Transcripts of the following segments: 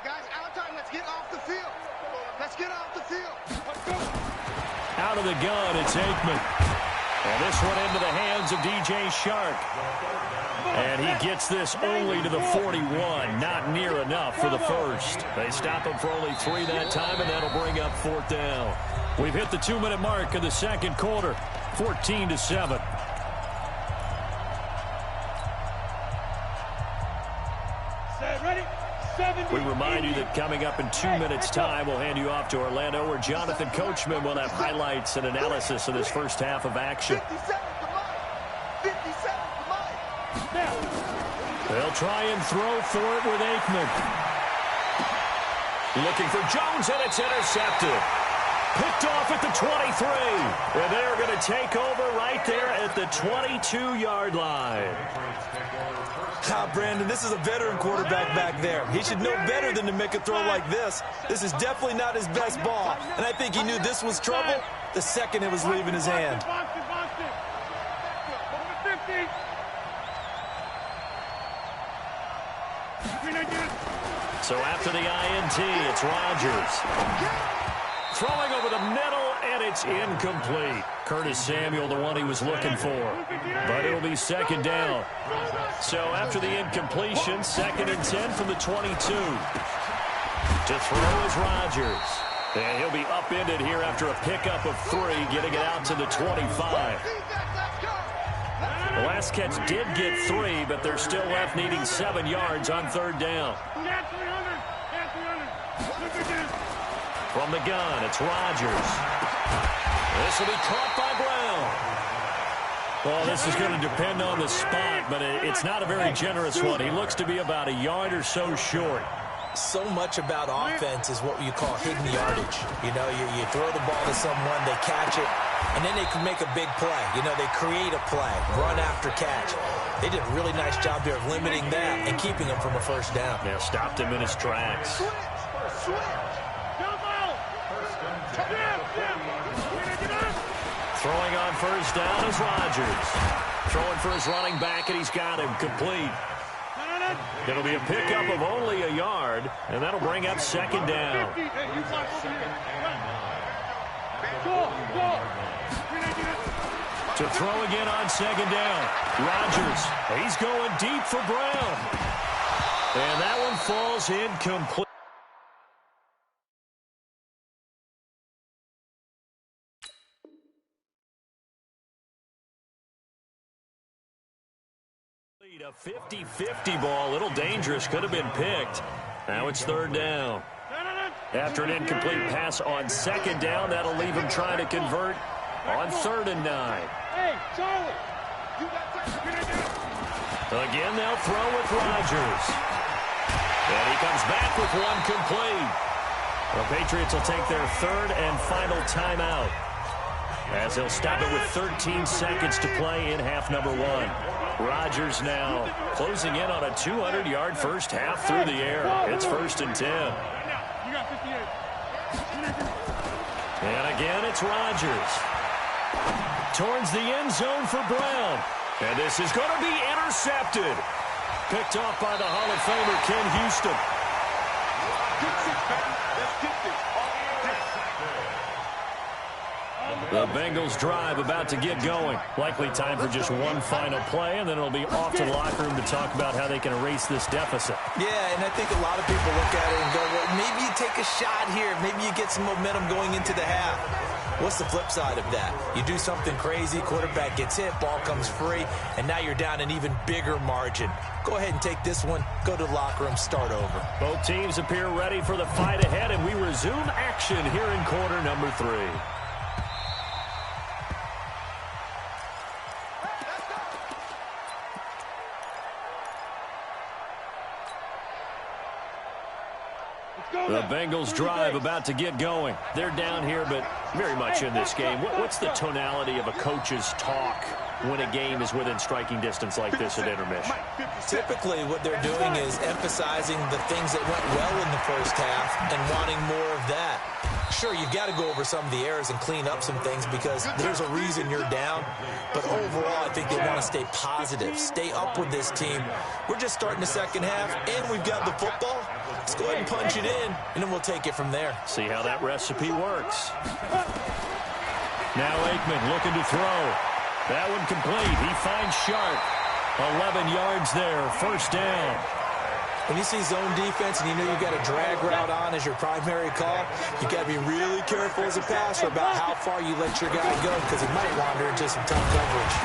guys, out of time. Let's get off the field. Let's get off the field. Let's go. Out of the gun, it's Aikman. And this one into the hands of DJ Shark. And he gets this only to the 41. Not near enough for the first. They stop him for only 3 that time, and that'll bring up 4th down. We've hit the 2-minute mark of the second quarter. 14-7. We remind you that coming up in 2 minutes' time, we'll hand you off to Orlando, where Jonathan Coachman will have highlights and analysis of this first half of action. They'll try and throw for it with Aikman. Looking for Jones, and it's intercepted. Picked off at the 23. And they're going to take over right there at the 22-yard line. Brandon, this is a veteran quarterback back there. He should know better than to make a throw like this. This is definitely not his best ball, and I think he knew this was trouble the second it was leaving his hand. So after the INT, it's Rodgers. Throwing over the middle, and it's incomplete. Curtis Samuel, the one he was looking for. But it'll be 2nd down. So after the incompletion, 2nd and 10 from the 22. To throw is Rodgers. And he'll be upended here after a pickup of 3, getting it out to the 25. The last catch did get 3, but they're still left needing 7 yards on 3rd down. From the gun, it's Rodgers. This will be caught by Brown. Well, this is going to depend on the spot, but it's not a very generous one. He looks to be about a yard or so short. So much about offense is what you call hidden yardage. You know, you throw the ball to someone, they catch it, and then they can make a big play. You know, they create a play, run after catch. They did a really nice job there of limiting that and keeping him from a 1st down. Yeah, stopped him in his tracks. Throwing on 1st down is Rodgers. Throwing for his running back, and he's got him complete. It'll be a pickup of only a yard, and that'll bring up 2nd down. To throw again on 2nd down. Rodgers, he's going deep for Brown. And that one falls incomplete. A 50-50 ball, a little dangerous, could have been picked. Now it's 3rd down. After an incomplete pass on 2nd down, that'll leave him trying to convert on 3rd and 9. Again, they'll throw with Rodgers. And he comes back with one complete. The Patriots will take their 3rd and final timeout, as they'll stop it with 13 seconds to play in half number 1. Rodgers now closing in on a 200-yard first half through the air. It's 1st and 10. And again, it's Rodgers. Towards the end zone for Brown. And this is going to be intercepted. Picked off by the Hall of Famer Ken Houston. The Bengals drive about to get going. Likely time for just one final play, and then it'll be off to the locker room to talk about how they can erase this deficit. Yeah, and I think a lot of people look at it and go, well, maybe you take a shot here. Maybe you get some momentum going into the half. What's the flip side of that? You do something crazy, quarterback gets hit, ball comes free, and now you're down an even bigger margin. Go ahead and take this one, go to the locker room, start over. Both teams appear ready for the fight ahead, and we resume action here in quarter number 3. The Bengals drive about to get going. They're down here, but very much in this game. What's the tonality of a coach's talk when a game is within striking distance like this at intermission? Typically, what they're doing is emphasizing the things that went well in the first half and wanting more of that. Sure, you've got to go over some of the errors and clean up some things because there's a reason you're down. But overall, I think they want to stay positive, stay up with this team. We're just starting the second half, and we've got the football. Let's go ahead and punch it in, and then we'll take it from there. See how that recipe works. Now Aikman looking to throw. That one complete. He finds Sharp. 11 yards there, first down. When you see zone defense and you know you've got a drag route on as your primary call, you got to be really careful as a passer about how far you let your guy go because he might wander into some tough coverage.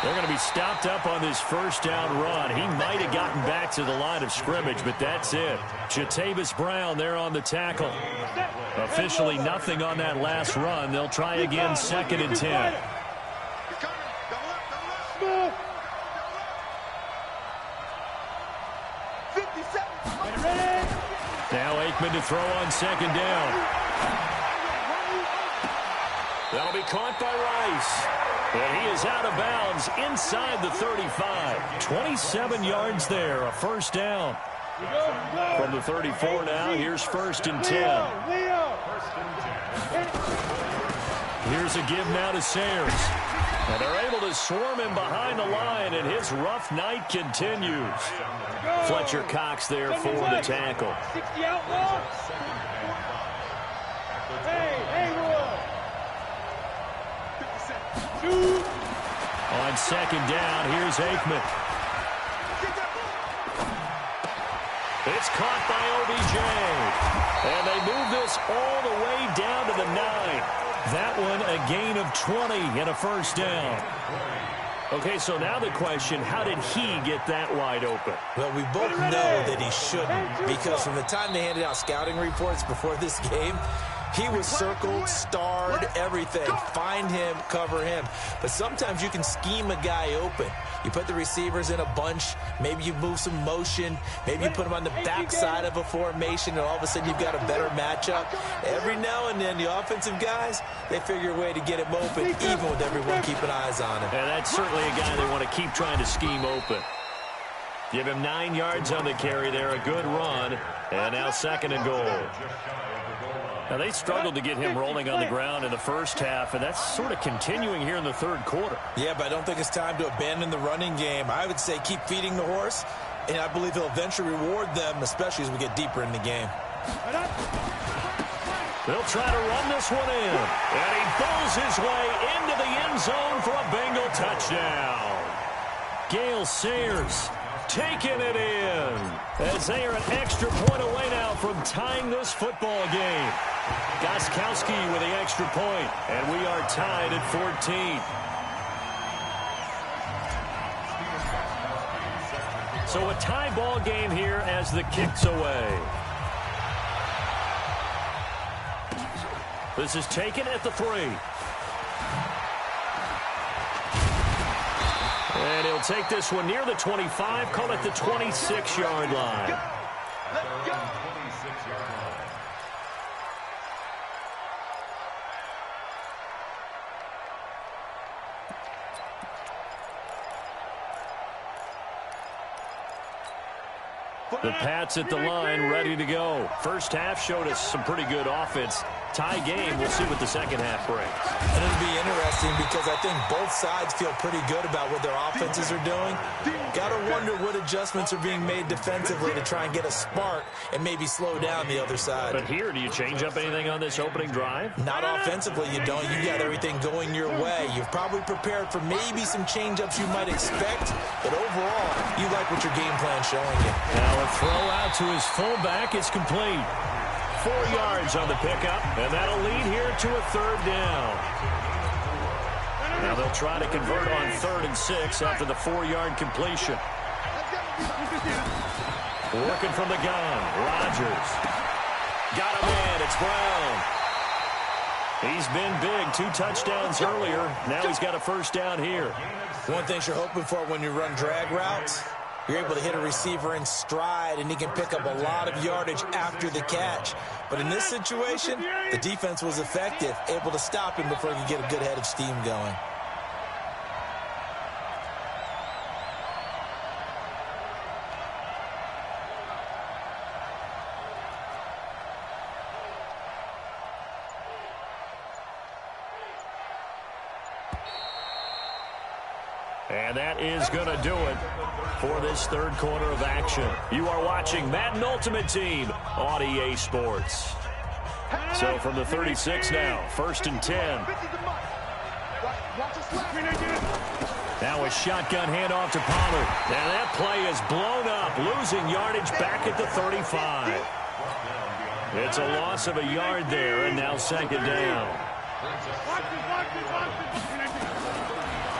They're going to be stopped up on this first down run. He might have gotten back to the line of scrimmage, but that's it. Jatavis Brown there on the tackle. Officially nothing on that last run. They'll try again, 2nd and 10. Now Aikman to throw on 2nd down. That'll be caught by Rice. And he is out of bounds inside the 35. 27 yards there, a first down. From the 34 now, here's 1st and 10. Here's a give now to Sayers. And they're able to swarm him behind the line, and his rough night continues. Fletcher Cox there for the tackle. 60 outlaw. On 2nd down, here's Aikman. It's caught by OBJ. And they move this all the way down to the 9. That one a gain of 20 and a first down. Okay, so now the question, how did he get that wide open? Well, we both know that he shouldn't because from the time they handed out scouting reports before this game, he was circled, starred, everything. Find him, cover him. But sometimes you can scheme a guy open. You put the receivers in a bunch. Maybe you move some motion. Maybe you put them on the backside of a formation, and all of a sudden you've got a better matchup. Every now and then, the offensive guys, they figure a way to get him open, even with everyone keeping eyes on him. And that's certainly a guy they want to keep trying to scheme open. Give him 9 yards on the carry there, a good run. And now 2nd and goal. Now, they struggled to get him rolling on the ground in the first half, and that's sort of continuing here in the 3rd quarter. Yeah, but I don't think it's time to abandon the running game. I would say keep feeding the horse, and I believe he'll eventually reward them, especially as we get deeper in the game. They'll try to run this one in, and he pulls his way into the end zone for a Bengal touchdown. Gale Sayers taking it in as they are an extra point away now from tying this football game. Gostkowski with the extra point, and we are tied at 14. So a tie ball game here as the kick's away. This is taken at the 3. And he'll take this one near the 25, call it the 26-yard line. The Pats at the line, ready to go. First half showed us some pretty good offense. Tie game, we'll see what the second half brings. And it'll be interesting because I think both sides feel pretty good about what their offenses are doing. Got to wonder what adjustments are being made defensively to try and get a spark and maybe slow down the other side. But here, do you change up anything on this opening drive? Not offensively, you don't. You got everything going your way. You've probably prepared for maybe some change-ups you might expect, but overall, you like what your game plan's showing you. Now a throw out to his fullback is complete. 4 yards on the pickup, and that'll lead here to a 3rd down. Now they'll try to convert on 3rd and 6 after the 4-yard completion. Working from the gun, Rodgers. Got him in, it's Brown. He's been big, 2 touchdowns earlier. Now he's got a first down here. One thing you're hoping for when you run drag routes, you're able to hit a receiver in stride, and he can pick up a lot of yardage after the catch. But in this situation, the defense was effective, able to stop him before he could get a good head of steam going. And that is going to do it for this third quarter of action. You are watching Madden Ultimate Team on EA Sports. So from the 36 now, 1st and 10. Now a shotgun handoff to Pollard. And that play is blown up, losing yardage back at the 35. It's a loss of a yard there, and now 2nd down.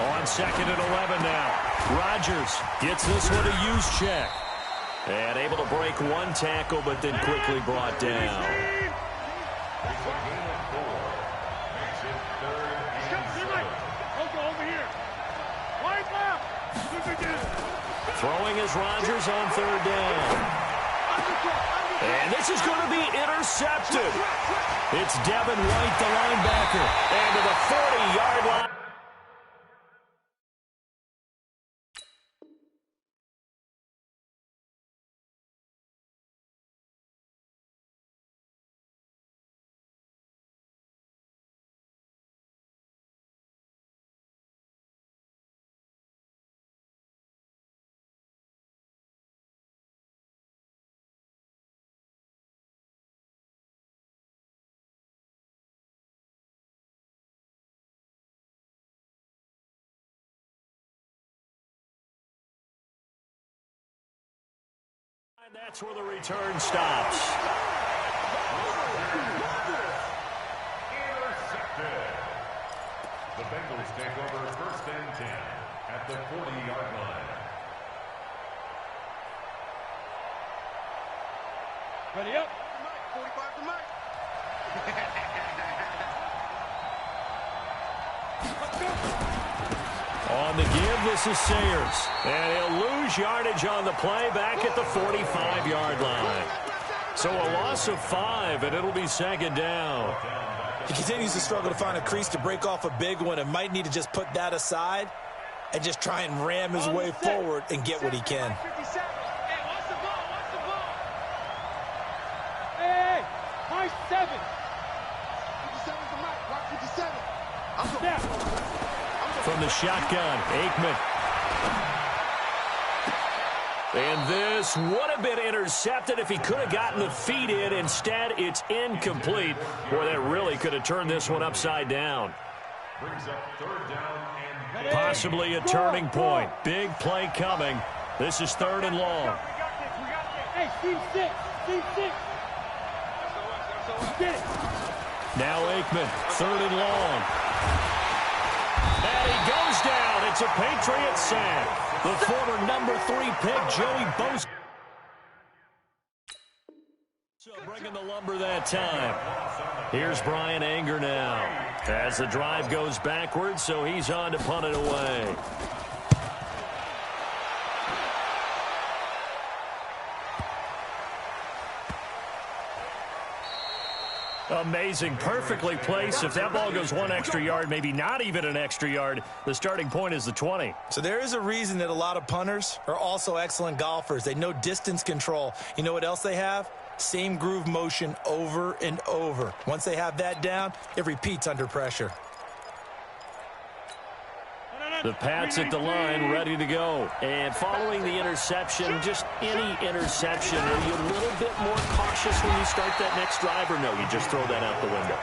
On 2nd and 11 now. Rodgers gets this one to use check. And able to break one tackle, but then quickly brought down. Throwing is Rodgers on 3rd down. And this is going to be intercepted. It's Devin White, the linebacker, and to the 40-yard line. And that's where the return stops. Intercepted. The Bengals take over 1st and 10 at the 40-yard line. Ready up. 45 to Mike. Let's go. On the give, this is Sayers. And he'll lose yardage on the play back at the 45-yard line. So a loss of 5, and it'll be 2nd down. He continues to struggle to find a crease to break off a big one, and might need to just put that aside and just try and ram his way forward and get what he can. Hey, watch the ball, watch the ball. Hey, Mike 7. 57 to Mike, Rock 57. I'm going. From the shotgun, Aikman. And this would have been intercepted if he could have gotten the feet in. Instead, it's incomplete. Boy, that really could have turned this one upside down. Brings up 3rd down and Possibly a turning point. Big play coming. This is 3rd and long. Hey, Steve 6. Steve 6. Get it. Now Aikman, 3rd and long. And he goes down. It's a Patriot sack. The former number 3 pick, Joey Bosa. So bringing the lumber that time. Here's Brian Anger now. As the drive goes backwards, so he's on to punt it away. Amazing, perfectly placed. If that ball goes 1 extra yard, maybe not even an extra yard, the starting point is the 20. So there is a reason that a lot of punters are also excellent golfers. They know distance control. You know what else they have? Same groove motion over and over. Once they have that down, it repeats under pressure. The Pats at the line, ready to go. And following the interception, just any interception, are you a little bit more cautious when you start that next drive, or no, you just throw that out the window?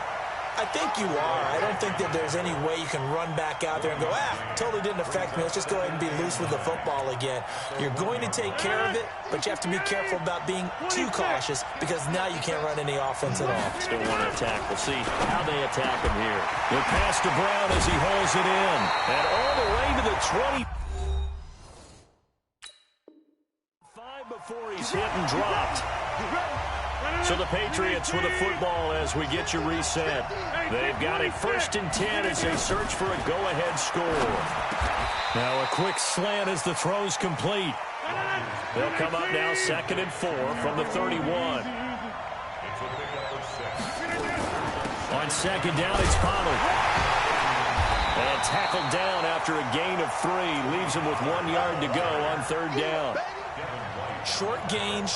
I think you are. I don't think that there's any way you can run back out there and go, totally didn't affect me. Let's just go ahead and be loose with the football again. You're going to take care of it, but you have to be careful about being too cautious because now you can't run any offense at all. Still want to attack. We'll see how they attack him here. The pass to Brown as he hauls it in. And all the way to the 20. 5 before he's hit and dropped. So the Patriots with a football as we get you reset. They've got a 1st and 10 as they search for a go-ahead score. Now a quick slant as the throw's complete. They'll come up now 2nd and 4 from the 31. On 2nd down, it's Pollard. And tackled down after a gain of 3. Leaves him with 1 yard to go on 3rd down. Short gain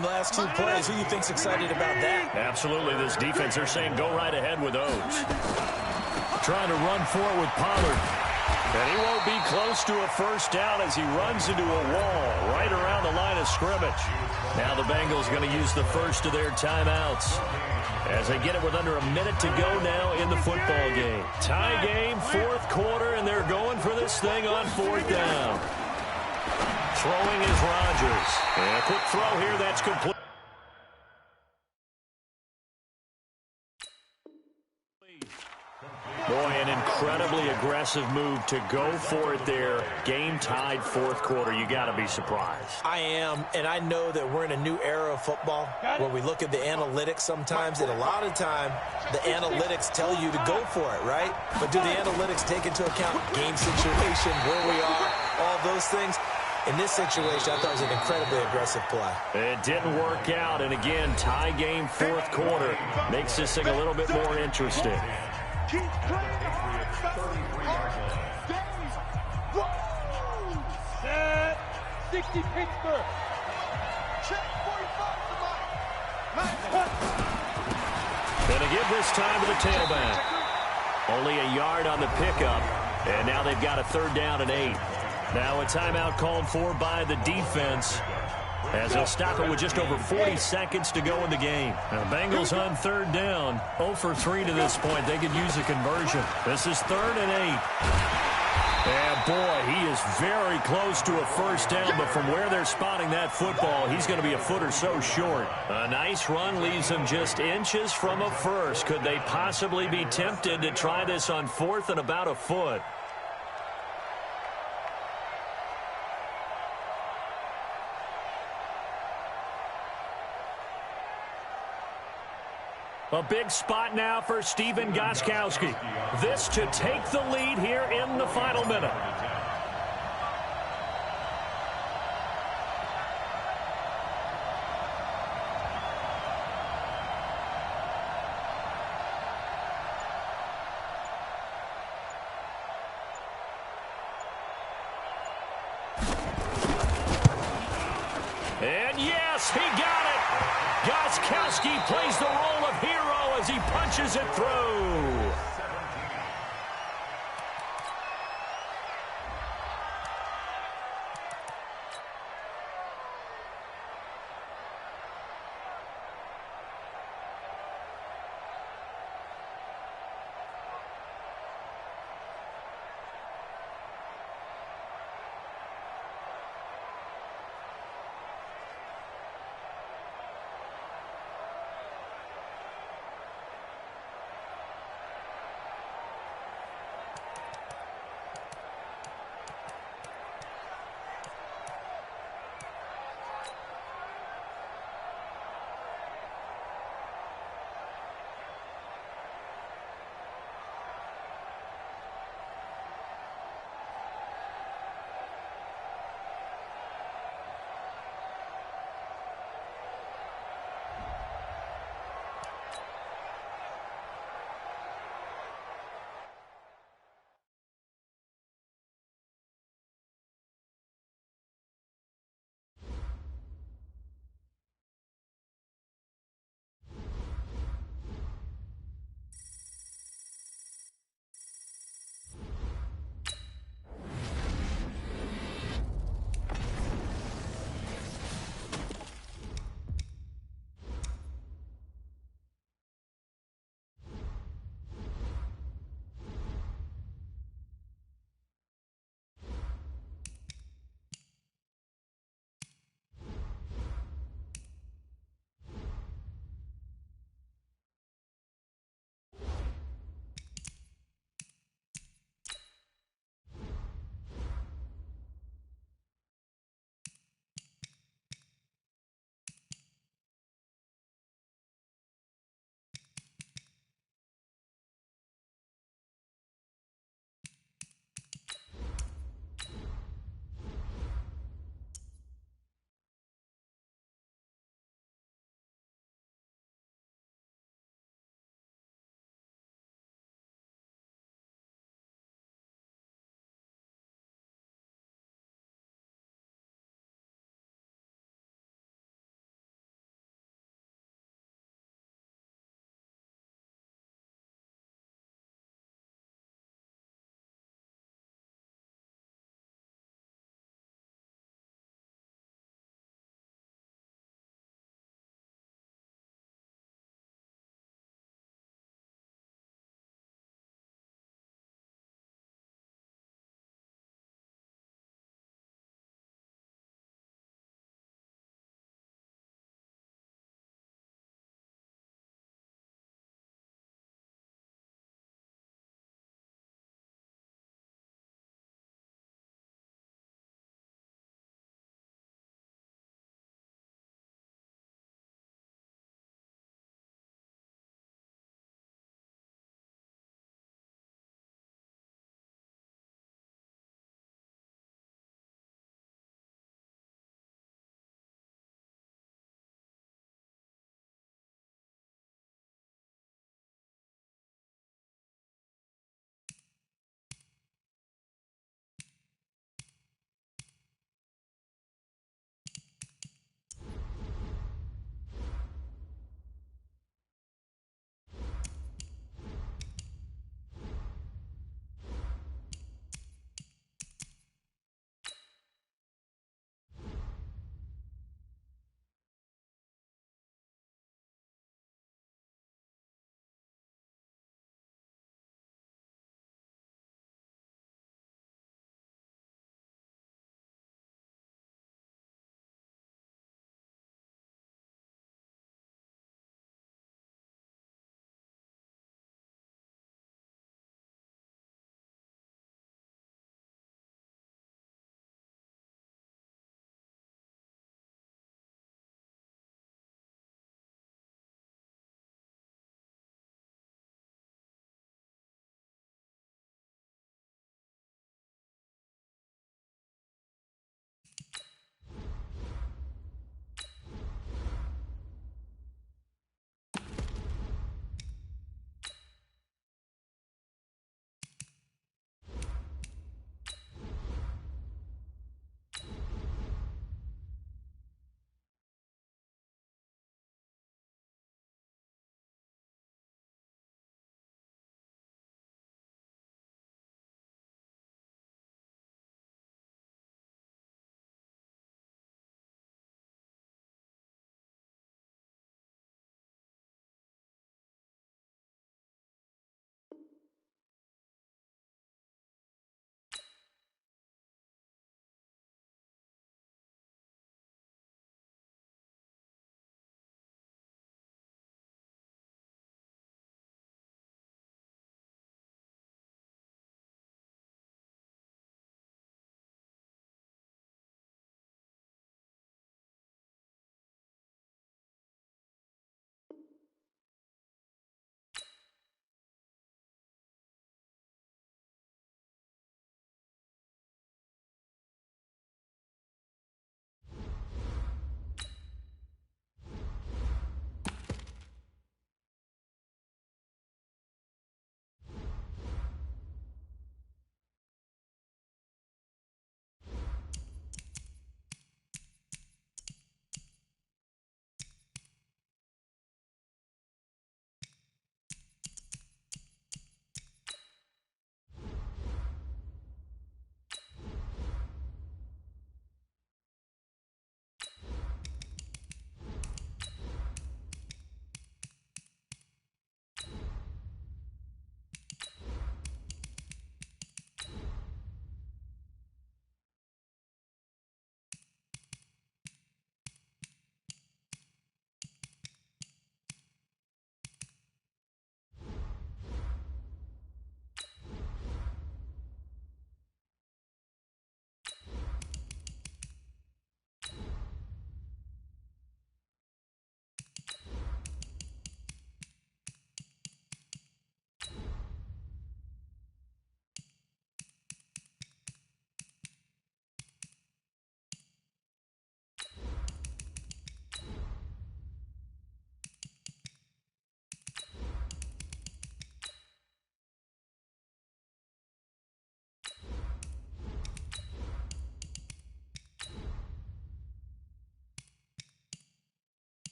last 2 plays. Who do you think's excited about that? Absolutely. This defense, they're saying go right ahead with those. Trying to run for it with Pollard. And he won't be close to a first down as he runs into a wall right around the line of scrimmage. Now the Bengals going to use the first of their timeouts as they get it with under a minute to go now in the football game. Tie game, fourth quarter, and they're going for this thing on fourth down. Throwing is Rodgers. And a quick throw here that's complete. Boy, an incredibly aggressive move to go for it there. Game-tied fourth quarter. You got to be surprised. I am, and I know that we're in a new era of football where we look at the analytics sometimes, and a lot of time the analytics tell you to go for it, right? But do the analytics take into account game situation, where we are, all those things? In this situation, I thought it was an incredibly aggressive play. It didn't work out, and again, tie game fourth quarter makes this thing a little bit more interesting. Keep playing hard. Set. 60 Pittsburgh. Check 45 Going to give this time to the tailback. Only a yard on the pickup, and now they've got a third down and 8. Now a timeout called for by the defense as they'll stop it with just over 40 seconds to go in the game. Now, Bengals on third down, 0 for 3 to this point. They could use a conversion. This is third and 8. And, boy, he is very close to a first down, but from where they're spotting that football, he's going to be a foot or so short. A nice run leaves them just inches from a first. Could they possibly be tempted to try this on fourth and about a foot? A big spot now for Stephen Gostkowski. This to take the lead here in the final minute. And yes, he got it. Gostkowski plays the role of hero as he punches it through.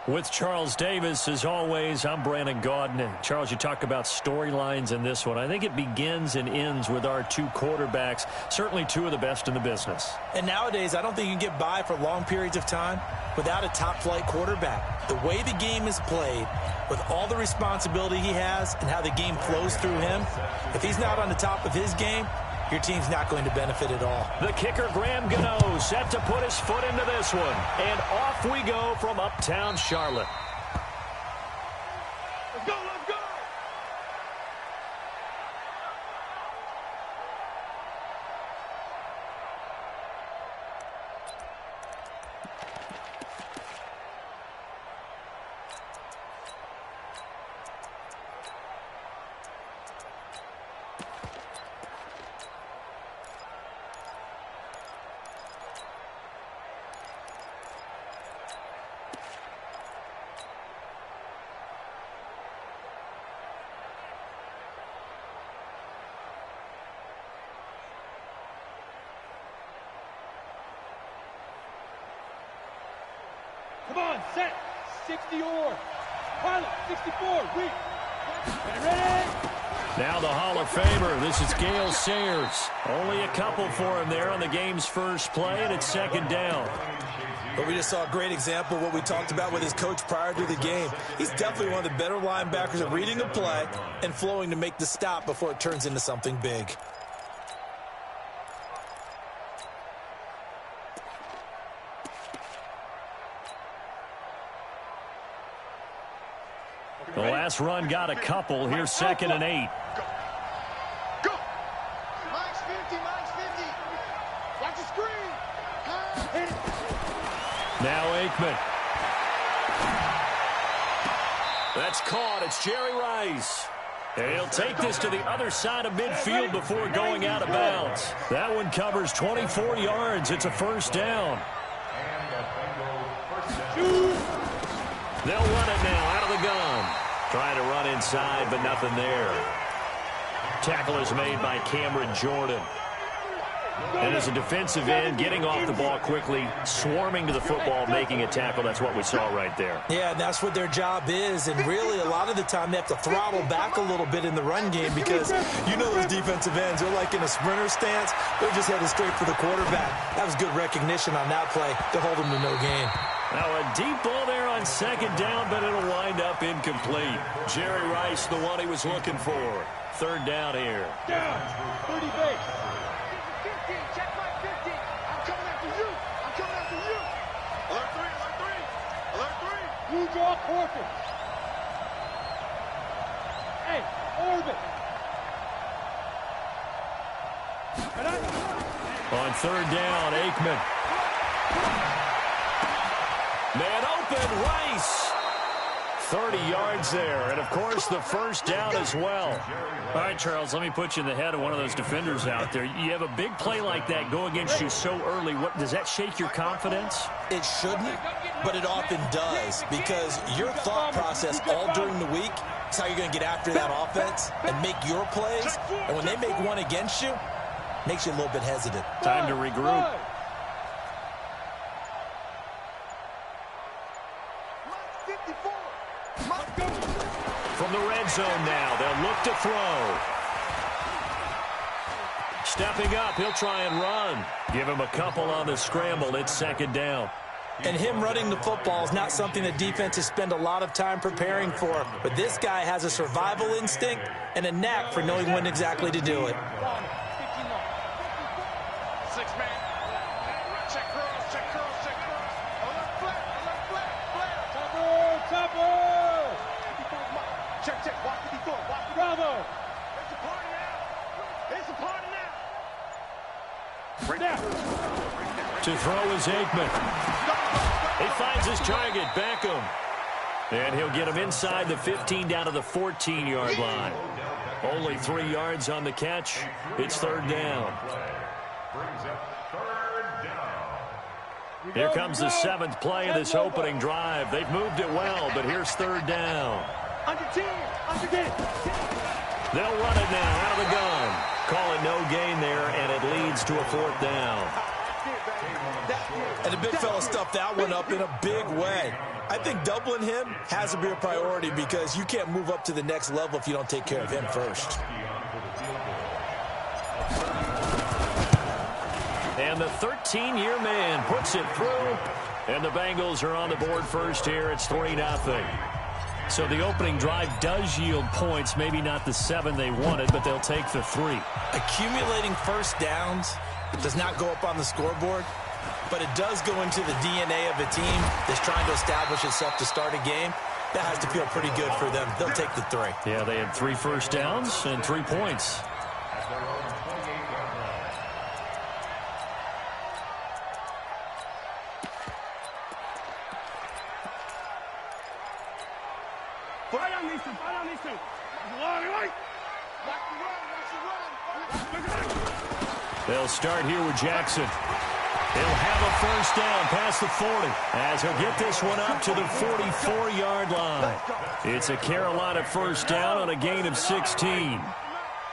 With Charles Davis, as always, I'm Brandon Gaudin. And Charles, you talk about storylines in this one. I think it begins and ends with our two quarterbacks, certainly two of the best in the business. And nowadays, I don't think you can get by for long periods of time without a top-flight quarterback. The way the game is played, with all the responsibility he has and how the game flows through him, if he's not on the top of his game, your team's not going to benefit at all. The kicker, Graham Gano, set to put his foot into this one. And off we go from uptown Charlotte. Let's go, let's go! Come on, set. 60 or. Pilot, 64, weak. And ready? Now the Hall of Famer. This is Gale Sayers. Only a couple for him there on the game's first play, and it's second down. But we just saw a great example of what we talked about with his coach prior to the game. He's definitely one of the better linebackers at reading a play and flowing to make the stop before it turns into something big. The last run got a couple. Here's 2nd and 8. Go! Max 50, Max 50. Watch the screen. Hit it. Now Aikman. That's caught. It's Jerry Rice. And he'll take this to the other side of midfield before going out of bounds. That one covers 24 yards. It's a first down. They'll run it now out of the gun. Trying to run inside, but nothing there. Tackle is made by Cameron Jordan. And as a defensive end, getting off the ball quickly, swarming to the football, making a tackle. That's what we saw right there. Yeah, and that's what their job is. And really, a lot of the time, they have to throttle back a little bit in the run game because you know those defensive ends, they're like in a sprinter stance. They're just headed straight for the quarterback. That was good recognition on that play to hold them to no gain. Now a deep ball there on second down, but it'll wind up incomplete. Jerry Rice, the one he was looking for. Third down here. Down. 30 base. 50. Check my 50. I'm coming after you. I'm coming after you. Alert 3. Alert 3. Alert 3. You draw Corcoran. Hey, orbit. On third down, Aikman. Man open, Rice. 30 yards there, and of course the first down as well. All right, Charles, let me put you in the head of one of those defenders out there. You have a big play like that go against you so early. What does that shake your confidence? It shouldn't, but it often does because your thought process all during the week is how you're going to get after that offense and make your plays. And when they make one against you, it makes you a little bit hesitant. Time to regroup. From the red zone now, they'll look to throw. Stepping up, he'll try and run. Give him a couple on the scramble. It's second down. And him running the football is not something that defenses spend a lot of time preparing for. But this guy has a survival instinct and a knack for knowing when exactly to do it. 6-man. Check curls, check curls, check curls. Alert flat, alert flat, flat. Topper! Check, check, watch 54, watch 54. Bravo! It's a party now. It's a party now. Right now. To throw is Aikman. He finds his target, Beckham. And he'll get him inside the 15 down to the 14-yard line. Only 3 yards on the catch. It's third down. Here comes the 7th play of this opening drive. They've moved it well, but here's third down. Under 10, under 10. They'll run it now out of the gun. Call it no gain there, and it leads to a fourth down. That's And the big fella stuffed that one up in a big way. I think doubling him has to be a priority because you can't move up to the next level if you don't take care of him first. And the 13-year man puts it through. And the Bengals are on the board first here. It's 3-0. So the opening drive does yield points. Maybe not the 7 they wanted, but they'll take the 3. Accumulating first downs does not go up on the scoreboard, but it does go into the DNA of a team that's trying to establish itself to start a game. That has to feel pretty good for them. They'll take the 3. Yeah, they had 3 first downs and 3 points. They'll start here with Jackson. He'll have a first down past the 40 as he'll get this one up to the 44-yard line. It's a Carolina first down on a gain of 16.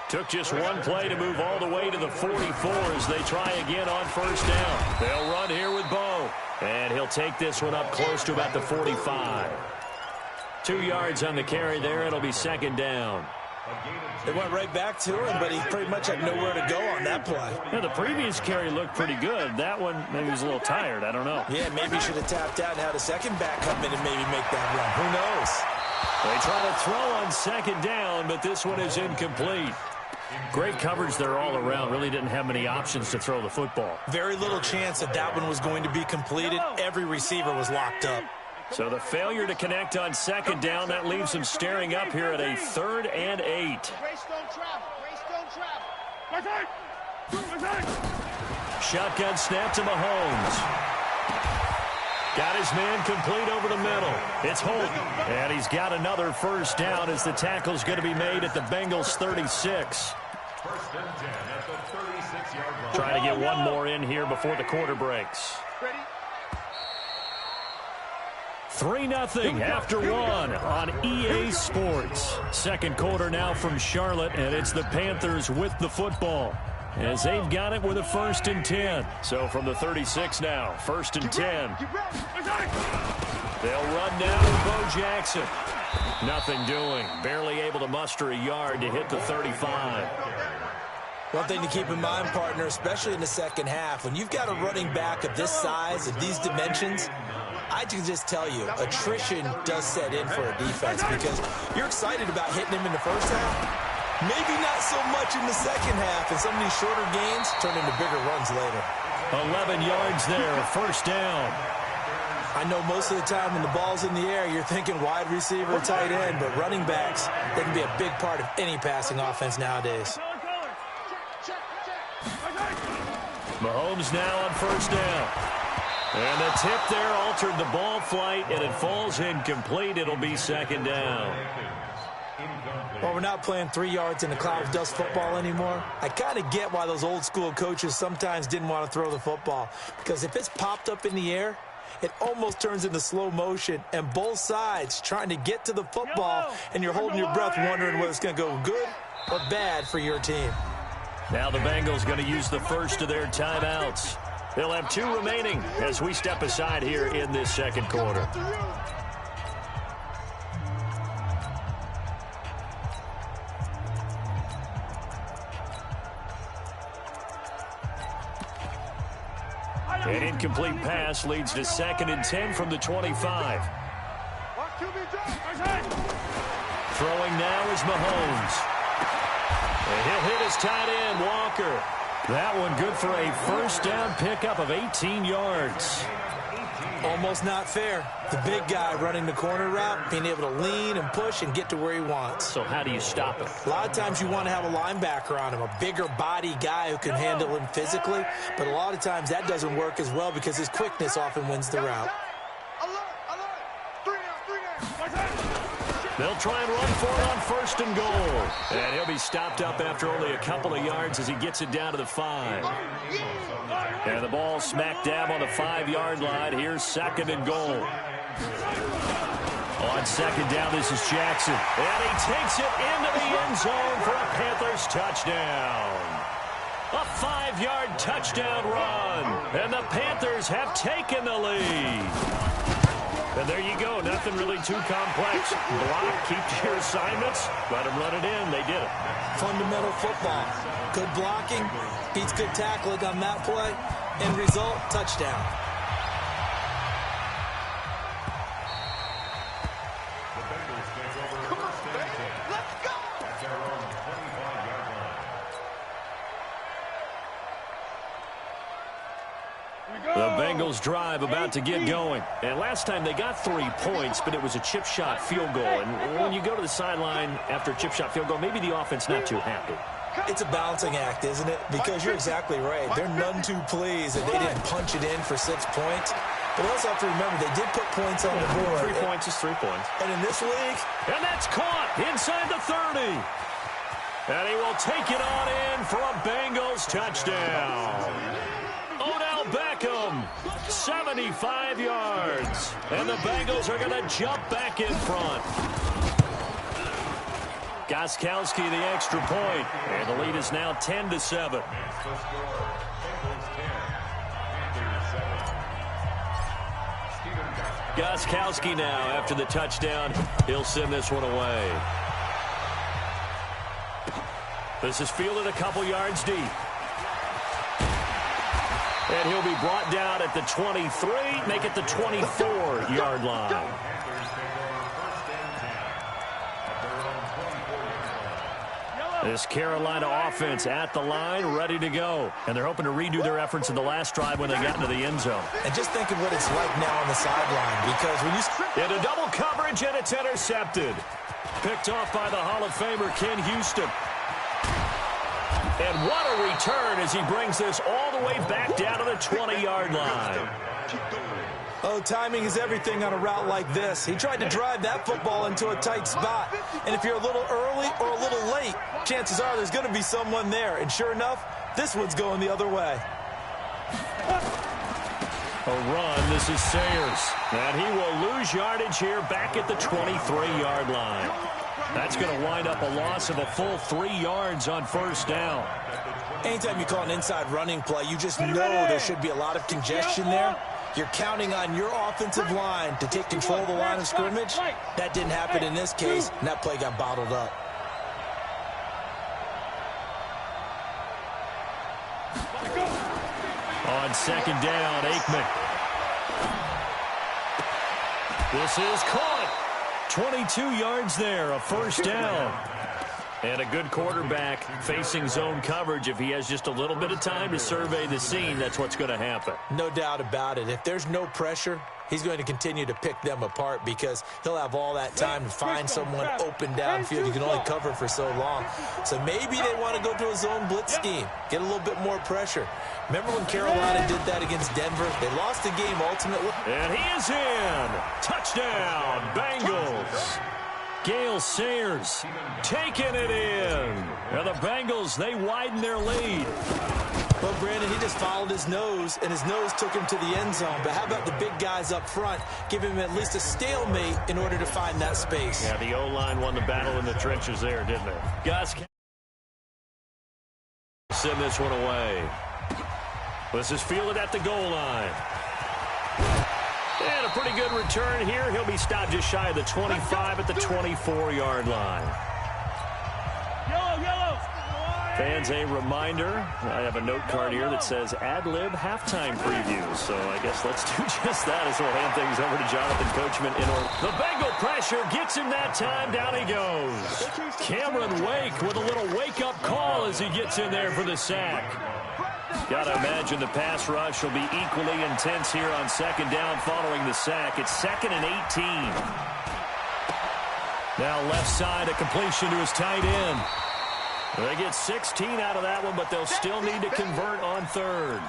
Took just one play to move all the way to the 44 as they try again on first down. They'll run here with Bo, and he'll take this one up close to about the 45. 2 yards on the carry there. It'll be second down. They went right back to him, but he pretty much had nowhere to go on that play. Yeah, the previous carry looked pretty good. That one, maybe he was a little tired. I don't know. Yeah, maybe he should have tapped out and had a second back come in and maybe make that run. Who knows? They try to throw on second down, but this one is incomplete. Great coverage there all around. Really didn't have many options to throw the football. Very little chance that that one was going to be completed. Every receiver was locked up. So the failure to connect on second down, that leaves them staring up here at a 3rd and 8. Shotgun snap to Mahomes. Got his man complete over the middle. It's Holt, and he's got another first down as the tackle's going to be made at the Bengals 36. Trying to get one more in here before the quarter breaks. 3-0 after 1 on EA Sports. Second quarter now from Charlotte, and it's the Panthers with the football as they've got it with a 1st and 10. So from the 36 now, 1st and 10. They'll run now with Bo Jackson. Nothing doing. Barely able to muster a yard to hit the 35. One thing to keep in mind, partner, especially in the second half, when you've got a running back of this size, of these dimensions, I can just tell you, attrition does set in for a defense because you're excited about hitting him in the first half. Maybe not so much in the second half, and some of these shorter gains turn into bigger runs later. 11 yards there, first down. I know most of the time when the ball's in the air, you're thinking wide receiver, tight end, but running backs, they can be a big part of any passing offense nowadays. Mahomes now on first down. And the tip there altered the ball flight, and it falls incomplete. It'll be second down. Well, we're not playing 3 yards in a cloud of dust football anymore. I kind of get why those old school coaches sometimes didn't want to throw the football. Because if it's popped up in the air, it almost turns into slow motion. And both sides trying to get to the football, and you're holding your breath wondering whether it's going to go good or bad for your team. Now the Bengals going to use the first of their timeouts. They'll have 2 remaining as we step aside here in this second quarter. An incomplete pass leads to 2nd and 10 from the 25. Throwing now is Mahomes. And he'll hit his tight end, Walker. That one good for a first down pickup of 18 yards. Almost not fair. The big guy running the corner route, being able to lean and push and get to where he wants. So how do you stop it? A lot of times you want to have a linebacker on him, a bigger body guy who can handle him physically. But a lot of times that doesn't work as well because his quickness often wins the route. They'll try and run for it on 1st and goal. And he'll be stopped up after only a couple of yards as he gets it down to the 5. And the ball smack dab on the 5-yard line. Here's 2nd and goal. On 2nd down, this is Jackson. And he takes it into the end zone for a Panthers touchdown. A 5-yard touchdown run. And the Panthers have taken the lead. And there you go. Nothing really too complex. Block, keep to your assignments. Let them run it in. They did it. Fundamental football. Good blocking. Beats good tackling on that play. End result, touchdown. The Bengals drive about to get going. And last time they got 3 points, but it was a chip shot field goal. And when you go to the sideline after a chip shot field goal, maybe the offense not too happy. It's a balancing act, isn't it? Because you're exactly right. They're none too pleased that they didn't punch it in for 6 points. But also have to remember, they did put points on the board. 3 points is 3 points. And in this league... And that's caught inside the 30. And he will take it on in for a Bengals touchdown. Odell Beckham, 75 yards. And the Bengals are going to jump back in front. Gostkowski the extra point. And the lead is now 10-7. Gostkowski now after the touchdown. He'll send this one away. This is fielded a couple yards deep. And he'll be brought down at the 23, make it the 24-yard line. This Carolina offense at the line, ready to go. And they're hoping to redo their efforts in the last drive when they got into the end zone. And just think of what it's like now on the sideline, because when you... Into double coverage, and it's intercepted. Picked off by the Hall of Famer, Ken Houston. And what a return as he brings this all the way back down to the 20-yard line. Oh, timing is everything on a route like this. He tried to drive that football into a tight spot. And if you're a little early or a little late, chances are there's going to be someone there. And sure enough, this one's going the other way. A run. This is Sayers. And he will lose yardage here back at the 23-yard line. That's going to wind up a loss of a full 3 yards on first down. Anytime you call an inside running play, you just know there should be a lot of congestion there. You're counting on your offensive line to take control of the line of scrimmage. That didn't happen in this case, and that play got bottled up. On second down, Aikman. This is caught. 22 yards there, a first down. And a good quarterback facing zone coverage. If he has just a little bit of time to survey the scene, that's what's going to happen. No doubt about it. If there's no pressure, he's going to continue to pick them apart because he'll have all that time to find someone open downfield. You can only cover for so long. So maybe they want to go to a zone blitz scheme, get a little bit more pressure. Remember when Carolina did that against Denver? They lost the game ultimately. And he is in. Touchdown, Bengals. Gale Sayers taking it in. And the Bengals, they widen their lead. Well, Brandon, he just followed his nose, and his nose took him to the end zone. But how about the big guys up front? Give him at least a stalemate in order to find that space. Yeah, the O-line won the battle in the trenches there, didn't it? Guys, send this one away. This is fielded at the goal line. And a pretty good return here. He'll be stopped just shy of the 25 at the 24-yard line. Yellow. Fans, a reminder, I have a note card here that says ad-lib halftime preview. So I guess let's do just that as we'll hand things over to Jonathan Coachman. The Bengal pressure gets him that time. Down he goes. Cameron Wake with a little wake-up call as he gets in there for the sack. Got to imagine the pass rush will be equally intense here on second down following the sack. It's 2nd and 18. Now left side, a completion to his tight end. They get 16 out of that one, but they'll still need to convert on third.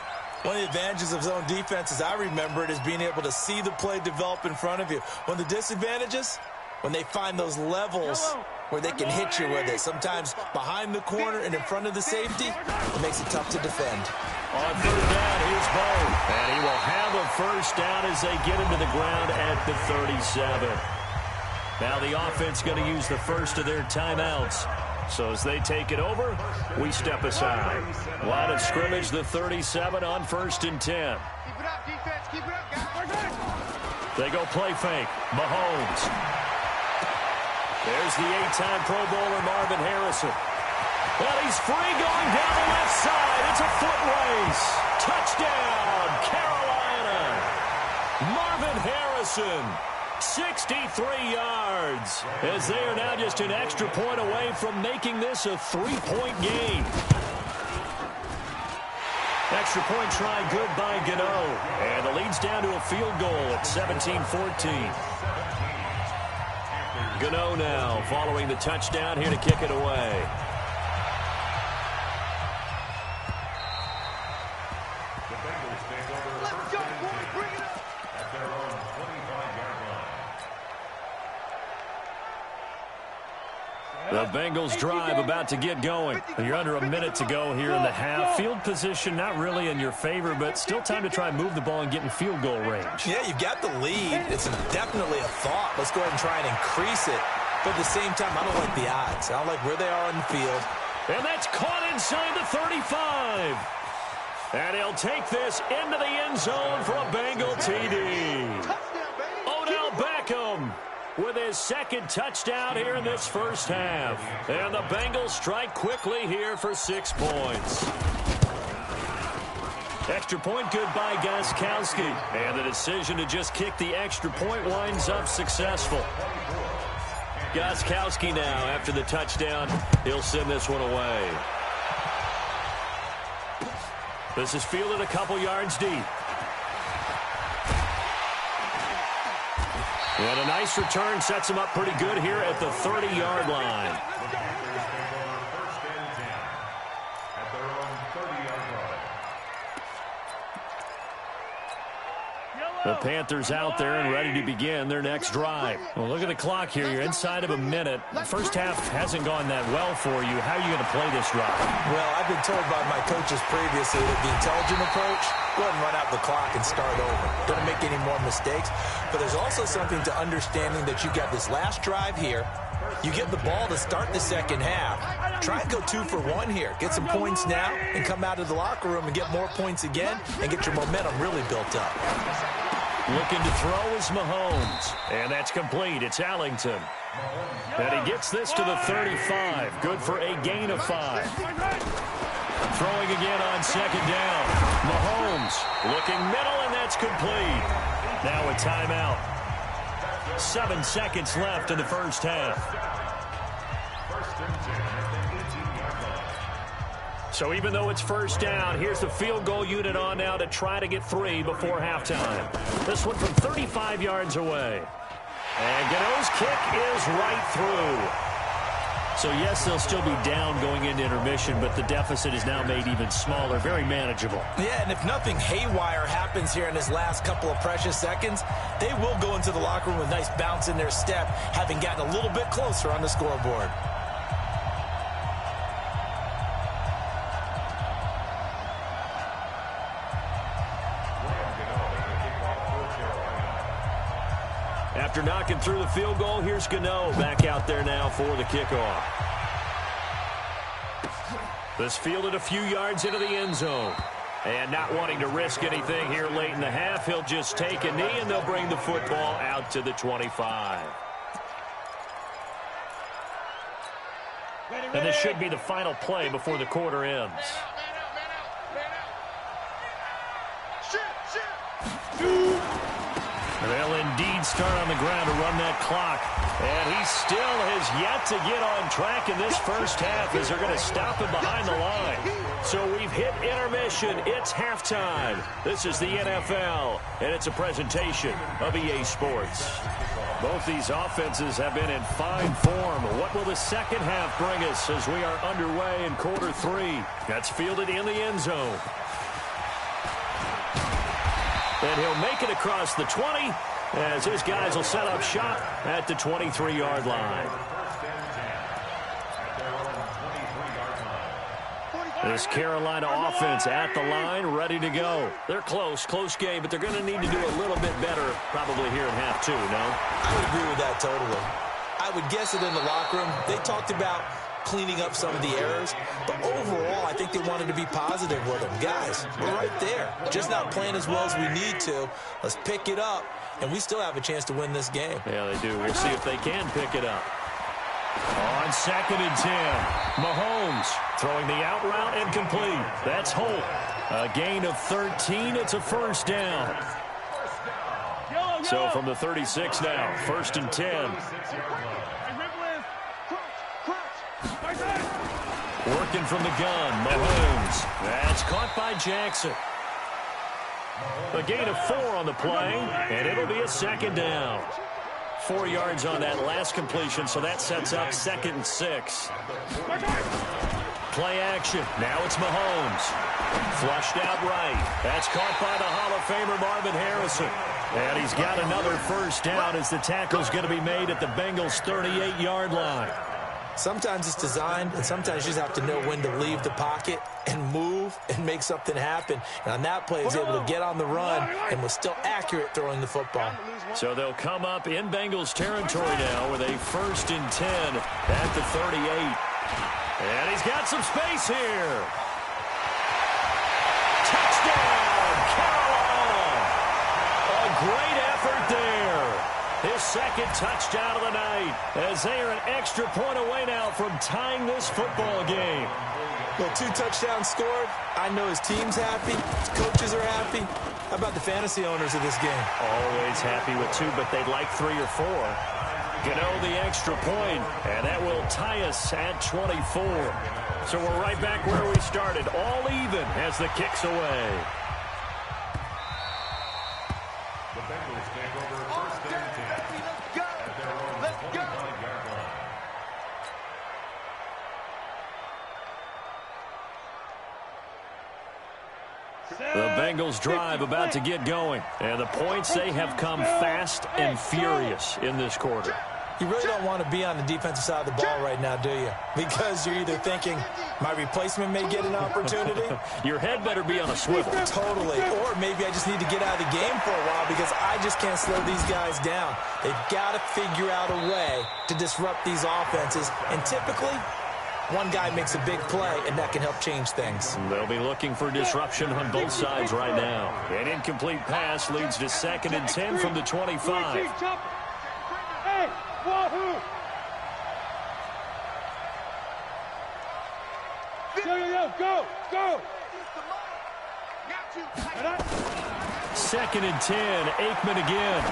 One of the advantages of zone defense, as I remember it, is being able to see the play develop in front of you. One of the disadvantages, when they find those levels where they can hit you with it. Sometimes behind the corner and in front of the safety, it makes it tough to defend. On third down, here's Bo. And he will have a first down as they get him to the ground at the 37. Now the offense going to use the first of their timeouts. So as they take it over, we step aside. Line of scrimmage, the 37 on 1st and 10. Keep it up, defense. Keep it up, guys. They go play fake. Mahomes. There's the 8-time Pro Bowler Marvin Harrison. And he's free going down the left side. It's a foot race. Touchdown, Carolina. Marvin Harrison, 63 yards, as they are now just an extra point away from making this a 3-point game. Extra point try good by Gano. And the lead's down to a field goal at 17-14. Gano now following the touchdown here to kick it away. The Bengals drive about to get going. You're under a minute to go here in the half. Field position not really in your favor, but still time to try and move the ball and get in field goal range. Yeah, you've got the lead. It's definitely a thought. Let's go ahead and try and increase it. But at the same time, I don't like the odds. I don't like where they are on the field. And that's caught inside the 35. And he'll take this into the end zone for a Bengal TD. Odell Beckham with his second touchdown here in this first half. And the Bengals strike quickly here for 6 points. Extra point good by Gostkowski. And the decision to just kick the extra point winds up successful. Gostkowski now, after the touchdown, he'll send this one away. This is fielded a couple yards deep. And a nice return sets him up pretty good here at the 30-yard line. The Panthers out there and ready to begin their next drive. Well, look at the clock here. You're inside of a minute. The first half hasn't gone that well for you. How are you going to play this drive? Well, I've been told by my coaches previously that the intelligent approach, go ahead and run out the clock and start over. Don't make any more mistakes. But there's also something to understanding that you got this last drive here. You get the ball to start the second half. Try and go 2 for 1 here. Get some points now and come out of the locker room and get more points again and get your momentum really built up. Looking to throw is Mahomes. And that's complete. It's Allington. And he gets this to the 35. Good for a gain of 5. Throwing again on second down. Mahomes looking middle, and that's complete. Now a timeout. 7 seconds left in the first half. So even though it's first down, here's the field goal unit on now to try to get 3 before halftime. This one from 35 yards away. And Gano's kick is right through. So, yes, they'll still be down going into intermission, but the deficit is now made even smaller, very manageable. Yeah, and if nothing haywire happens here in his last couple of precious seconds, they will go into the locker room with a nice bounce in their step, having gotten a little bit closer on the scoreboard. After knocking through the field goal, here's Gano back out there now for the kickoff. This fielded a few yards into the end zone. And not wanting to risk anything here late in the half, he'll just take a knee and they'll bring the football out to the 25. And this should be the final play before the quarter ends. They'll indeed start on the ground to run that clock. And he still has yet to get on track in this first half as they're going to stop him behind the line. So we've hit intermission. It's halftime. This is the NFL, and it's a presentation of EA Sports. Both these offenses have been in fine form. What will the second half bring us as we are underway in quarter 3? That's fielded in the end zone. And he'll make it across the 20 as his guys will set up shop at the 23-yard line. This Carolina offense at the line, ready to go. They're close game, but they're going to need to do a little bit better probably here in half 2, no? I would agree with that totally. I would guess that in the locker room, they talked about cleaning up some of the errors. But overall, I think they wanted to be positive with them. Guys, we're right there. Just not playing as well as we need to. Let's pick it up, and we still have a chance to win this game. Yeah, they do. We'll see if they can pick it up. On 2nd and 10, Mahomes throwing the out route and complete. That's Holt. A gain of 13. It's a first down. So from the 36 now, 1st and 10. Working from the gun, Mahomes. That's caught by Jackson. A gain of 4 on the play, and it'll be a 2nd down. 4 yards on that last completion, so that sets up 2nd and 6. Play action. Now it's Mahomes. Flushed out right. That's caught by the Hall of Famer Marvin Harrison. And he's got another first down as the tackle's going to be made at the Bengals' 38-yard line. Sometimes it's designed, and sometimes you just have to know when to leave the pocket and move and make something happen. And on that play, he was able to get on the run and was still accurate throwing the football. So they'll come up in Bengals territory now with a 1st and 10 at the 38. And he's got some space here. Touchdown, Carolina! A great effort there. His 2nd touchdown of the night as they are an extra point away now from tying this football game. Well, 2 touchdowns scored. I know his team's happy. His coaches are happy. How about the fantasy owners of this game? Always happy with 2, but they'd like 3 or 4. Gano the extra point, and that will tie us at 24. So we're right back where we started, all even as the kick's away. The Bengals take over 1st and 10. Let's go! Let's go! The Bengals drive about to get going, and the points, they have come fast and furious in this quarter. You really don't want to be on the defensive side of the ball right now, do you? Because you're either thinking, my replacement may get an opportunity. Your head better be on a swivel. Totally. Or maybe I just need to get out of the game for a while because I just can't slow these guys down. They've got to figure out a way to disrupt these offenses. And typically, one guy makes a big play, and that can help change things. They'll be looking for disruption on both sides right now. An incomplete pass leads to 2nd and 10 from the 25. Hey, Wahoo! Go! 2nd and 10, Aikman again.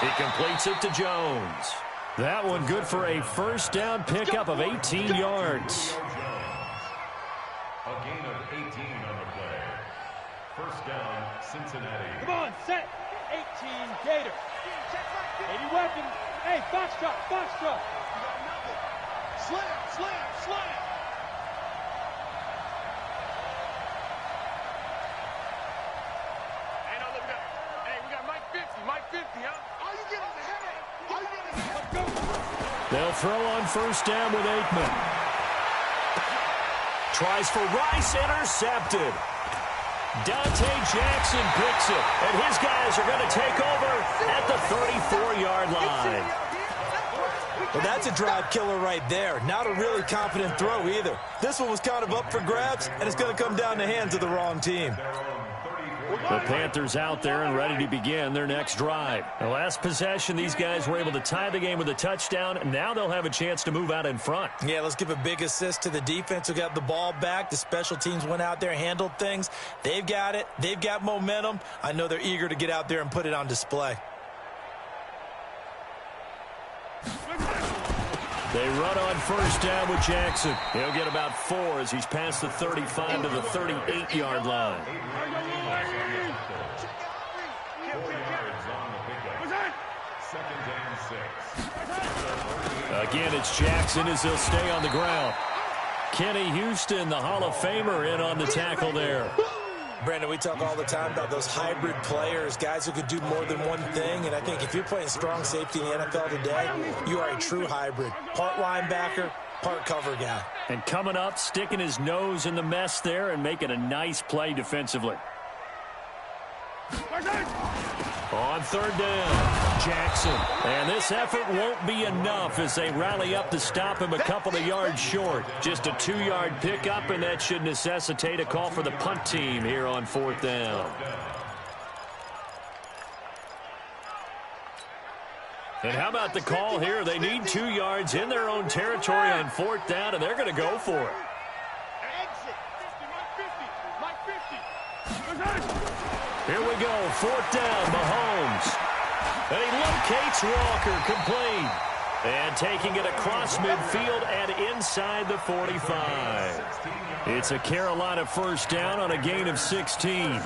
He completes it to Jones. That one good for a first down pickup of 18 yards. A gain of 18 on the play. First down, Cincinnati. Come on, set. 18 Gator. 80 weapon. Hey, box drop. Slam. Hey, we got Mike 50, huh? All you get is a headache. Let's go. They'll throw on first down with Aikman. Tries for Rice, intercepted. Dante Jackson picks it, and his guys are going to take over at the 34-yard line. Well, that's a drive killer right there. Not a really confident throw either. This one was kind of up for grabs, and it's going to come down the hands of the wrong team. The Panthers out there and ready to begin their next drive. The last possession, these guys were able to tie the game with a touchdown, and now they'll have a chance to move out in front. Yeah, let's give a big assist to the defense who got the ball back. The special teams went out there, handled things. They've got it. They've got momentum. I know they're eager to get out there and put it on display. They run on first down with Jackson. He'll get about 4 as he's past the 35 to the 38-yard line. 4 yards on the pickup. 2nd and 6. Again, it's Jackson as he'll stay on the ground. Kenny Houston, the Hall of Famer, in on the tackle there. Brandon, we talk all the time about those hybrid players, guys who could do more than one thing, and I think if you're playing strong safety in the NFL today, you are a true hybrid. Part linebacker, part cover guy. And coming up, sticking his nose in the mess there and making a nice play defensively. On third down, Jackson. And this effort won't be enough as they rally up to stop him a couple of yards short. Just a 2-yard pickup, and that should necessitate a call for the punt team here on fourth down. And how about the call here? They need 2 yards in their own territory on fourth down, and they're going to go for it. Here we go, fourth down, Mahomes. And he locates Walker, complete. And taking it across midfield and inside the 45. It's a Carolina first down on a gain of 16.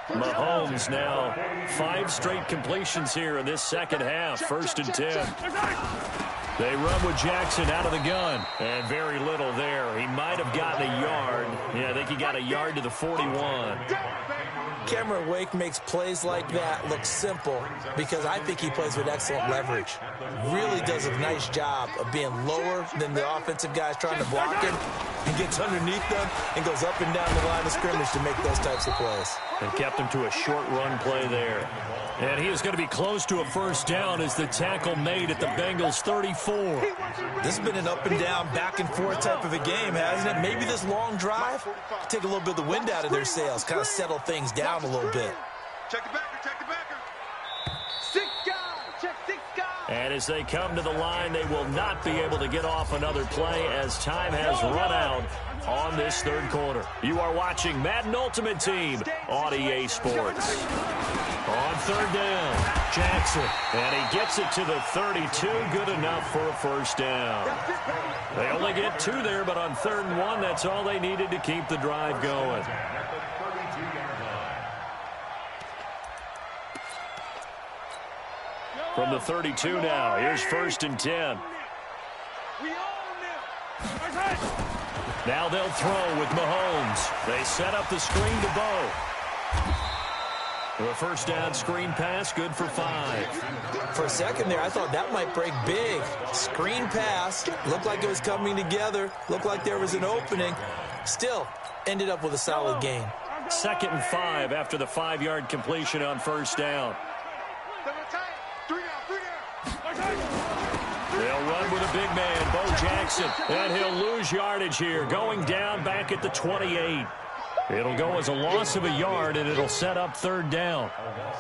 Mahomes now 5 straight completions here in this second half, first and 10. They run with Jackson out of the gun. And very little there. He might have gotten a yard. Yeah, I think he got a yard to the 41. Cameron Wake makes plays like that look simple because I think he plays with excellent leverage. Really does a nice job of being lower than the offensive guys trying to block him. He gets underneath them and goes up and down the line of scrimmage to make those types of plays. And kept him to a short run play there. And he is going to be close to a first down as the tackle made at the Bengals 34. This has been an up and down, back and forth type of a game, hasn't it? Maybe this long drive take a little bit of the wind out of their sails, kind of settle things down a little bit. Check the backer, check the backer. 6 guys, check 6 guys. And as they come to the line, they will not be able to get off another play as time has run out on this third quarter. You are watching Madden Ultimate Team on EA Sports. On third down, Jackson, and he gets it to the 32, good enough for a first down. They only get 2 there, but on third and 1, that's all they needed to keep the drive going. From the 32 now, here's first and 10. Now they'll throw with Mahomes. They set up the screen to Bo. A first down screen pass, good for 5. For a second there, I thought that might break big. Screen pass, looked like it was coming together, looked like there was an opening. Still, ended up with a solid gain. Second and 5 after the 5-yard completion on first down. They'll run with a big man, Bo Jackson, and he'll lose yardage here, going down back at the 28. It'll go as a loss of a yard, and it'll set up third down.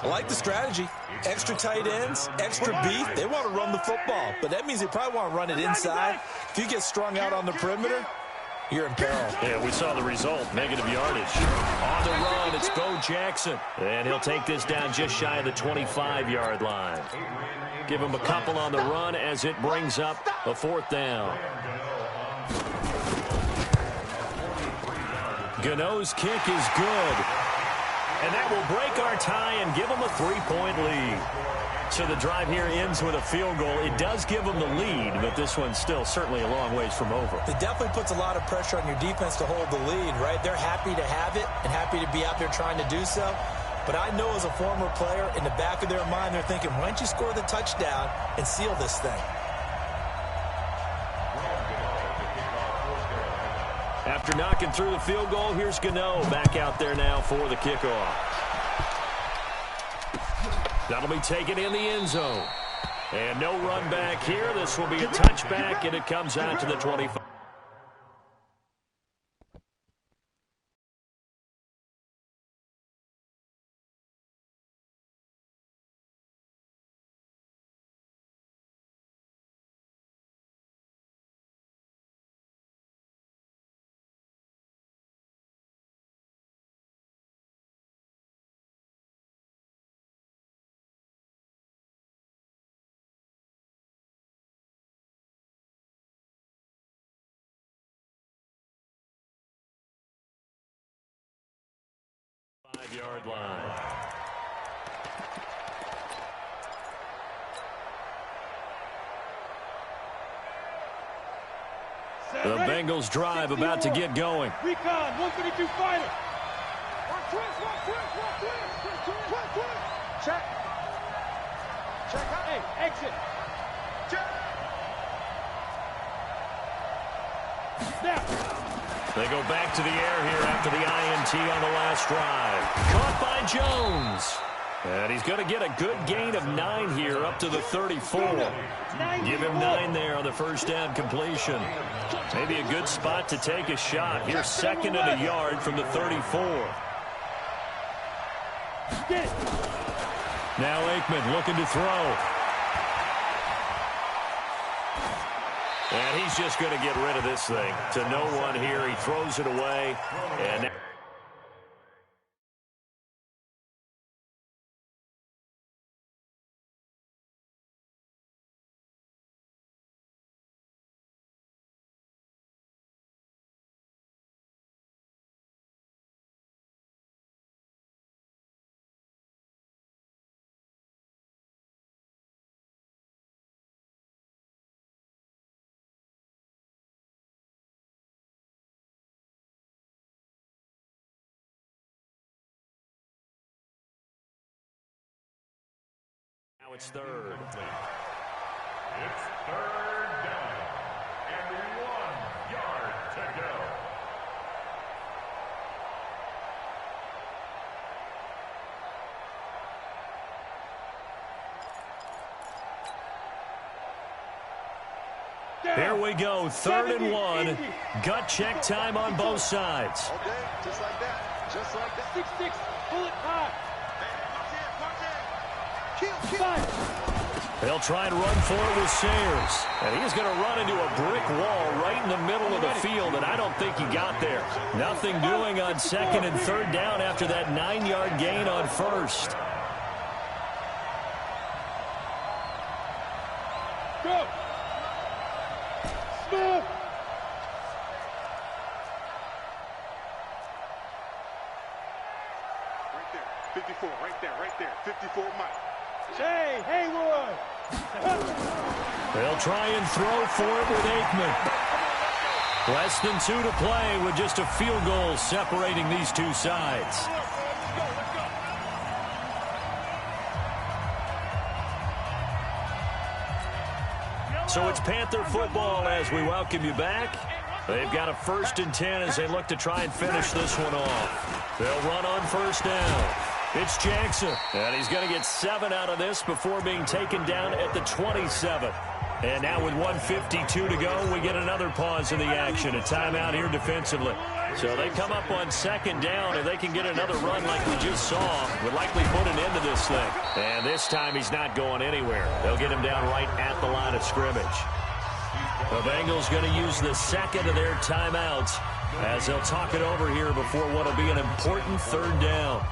I like the strategy. Extra tight ends, extra beef. They want to run the football, but that means they probably want to run it inside. If you get strung out on the perimeter, you're in peril. Yeah, we saw the result, negative yardage. On the run, it's Bo Jackson, and he'll take this down just shy of the 25-yard line. Give him a couple on the run as it brings up a fourth down. Gano's kick is good. And that will break our tie and give them a 3-point lead. So the drive here ends with a field goal. It does give them the lead, but this one's still certainly a long ways from over. It definitely puts a lot of pressure on your defense to hold the lead, right? They're happy to have it and happy to be out there trying to do so. But I know as a former player, in the back of their mind, they're thinking, why don't you score the touchdown and seal this thing? After knocking through the field goal, here's Gano back out there now for the kickoff. That'll be taken in the end zone. And no run back here. This will be a touchback, and it comes out to the 25. Yard line. The Bengals drive about to get going. Recon, 132 fighter. Check. Check. Hey, exit. Check. Snap. They go back to the air here after the INT on the last drive. Caught by Jones. And he's going to get a good gain of 9 here up to the 34. Give him 9 there on the first down completion. Maybe a good spot to take a shot. Here's 2nd and a yard from the 34. Now Aikman looking to throw. And he's just going to get rid of this thing. To no one here. He throws it away. And now it's 3rd. It's 3rd down and 1 yard to go. Here we go, 3rd and 1. Gut check time on both sides. Okay, just like that. Just like that. 6-6, pull it high. They'll try and run for it with Sayers. And he's going to run into a brick wall right in the middle of the field, and I don't think he got there. Nothing doing on 2nd and 3rd down after that 9-yard gain on 1st. Go. Smith. Right there. 54, right there. 54 Mike. Hey, Haywood! They'll try and throw for it with Aikman. Less than 2 to play with just a field goal separating these two sides. So it's Panther football as we welcome you back. They've got a 1st and 10 as they look to try and finish this one off. They'll run on 1st down. It's Jackson, and he's going to get 7 out of this before being taken down at the 27. And now with 1:52 to go, we get another pause in the action. A timeout here defensively. So they come up on 2nd down, and they can get another run like we just saw. Would likely put an end to this thing. And this time he's not going anywhere. They'll get him down right at the line of scrimmage. The Bengals going to use the 2nd of their timeouts as they'll talk it over here before what will be an important 3rd down.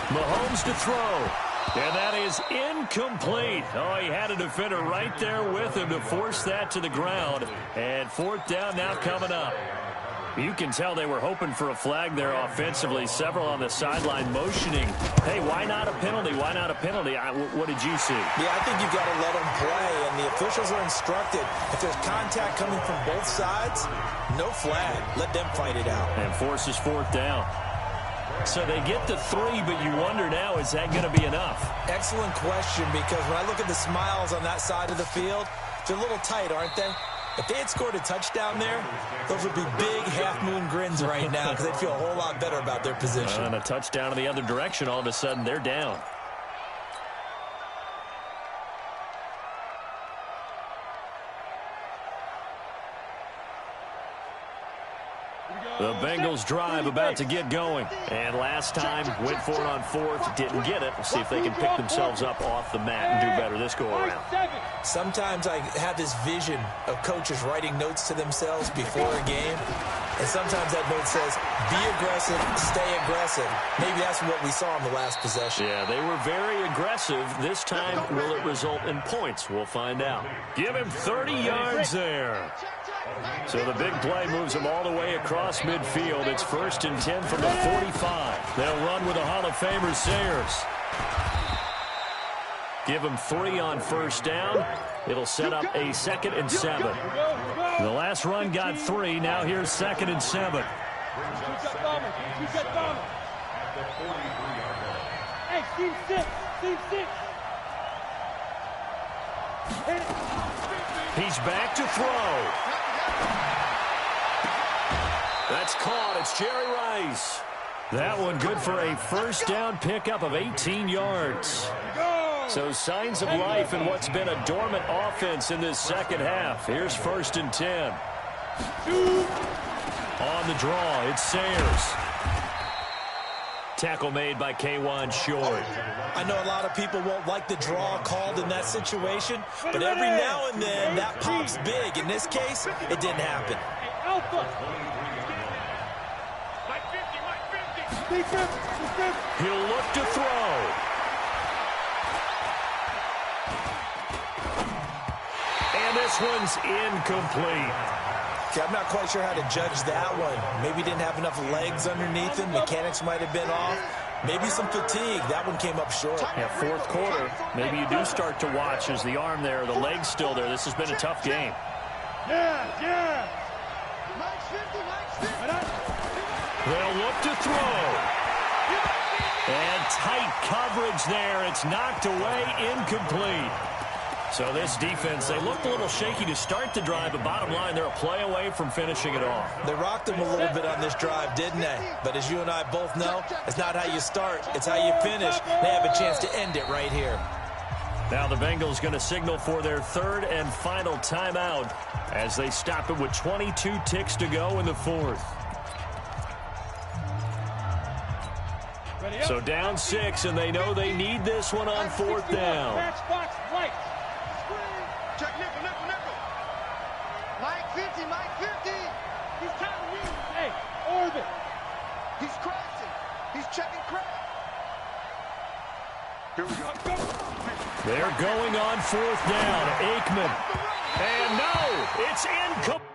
Mahomes to throw. And that is incomplete. Oh, he had a defender right there with him to force that to the ground. And 4th down now coming up. You can tell they were hoping for a flag there offensively. Several on the sideline motioning. Hey, why not a penalty? Why not a penalty? What did you see? Yeah, I think you've got to let them play, and the officials are instructed. If there's contact coming from both sides, no flag. Let them fight it out. And forces 4th down. So they get the 3, but you wonder now, is that going to be enough? Excellent question, because when I look at the smiles on that side of the field, they're a little tight, aren't they? If they had scored a touchdown there, those would be big half-moon grins right now because they'd feel a whole lot better about their position. And a touchdown in the other direction, all of a sudden they're down. The Bengals drive about to get going. And last time, went for it on 4th, didn't get it. We'll see if they can pick themselves up off the mat and do better this go-around. Sometimes I have this vision of coaches writing notes to themselves before a game. And sometimes that note says, be aggressive, stay aggressive. Maybe that's what we saw in the last possession. Yeah, they were very aggressive. This time, will it result in points? We'll find out. Give him 30 yards there. So the big play moves them all the way across midfield. It's 1st and 10 from the 45. They'll run with a Hall of Famer, Sayers. Give them 3 on 1st down. It'll set up a 2nd and 7. The last run got 3. Now here's 2nd and 7. Hey, Steve six. Steve six. He's back to throw. That's caught. It's Jerry Rice. That one good for a first down pickup of 18 yards. So signs of life in what's been a dormant offense in this second half. Here's 1st and 10. On the draw, it's Sayers. Tackle made by Kawann Short. I know a lot of people won't like the draw called in that situation, but every now and then that pops big. In this case, it didn't happen. He'll look to throw. And this one's incomplete. Okay, I'm not quite sure how to judge that one. Maybe didn't have enough legs underneath him. Mechanics might have been off. Maybe some fatigue. That one came up short. Yeah, fourth quarter. Maybe you do start to watch as the arm there, the leg's still there. This has been a tough game. Yeah. They'll look to throw. And tight coverage there. It's knocked away, incomplete. So this defense, they looked a little shaky to start the drive, but bottom line, they're a play away from finishing it off. They rocked them a little bit on this drive, didn't they? But as you and I both know, it's not how you start, it's how you finish. They have a chance to end it right here. Now the Bengals going to signal for their third and final timeout as they stop it with 22 ticks to go in the fourth. So down 6, and they know they need this one on 4th down. Matchbox light. Check nickel. Mike 50. He's counting you. Hey, orbit. He's crashing. He's checking crash. Here we go. They're going on 4th down. Aikman. And no, it's incomplete.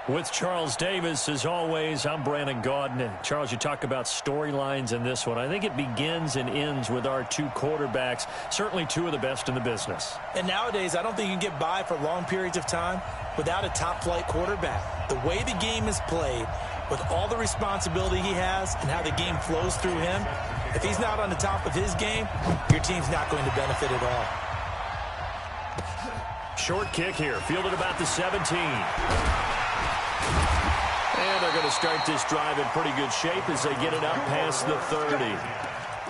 With Charles Davis, as always, I'm Brandon Gaudin. And Charles, you talk about storylines in this one. I think it begins and ends with our two quarterbacks, certainly two of the best in the business. And nowadays, I don't think you can get by for long periods of time without a top-flight quarterback. The way the game is played, with all the responsibility he has and how the game flows through him, if he's not on the top of his game, your team's not going to benefit at all. Short kick here, fielded about the 17. And they're going to start this drive in pretty good shape as they get it up past the 30.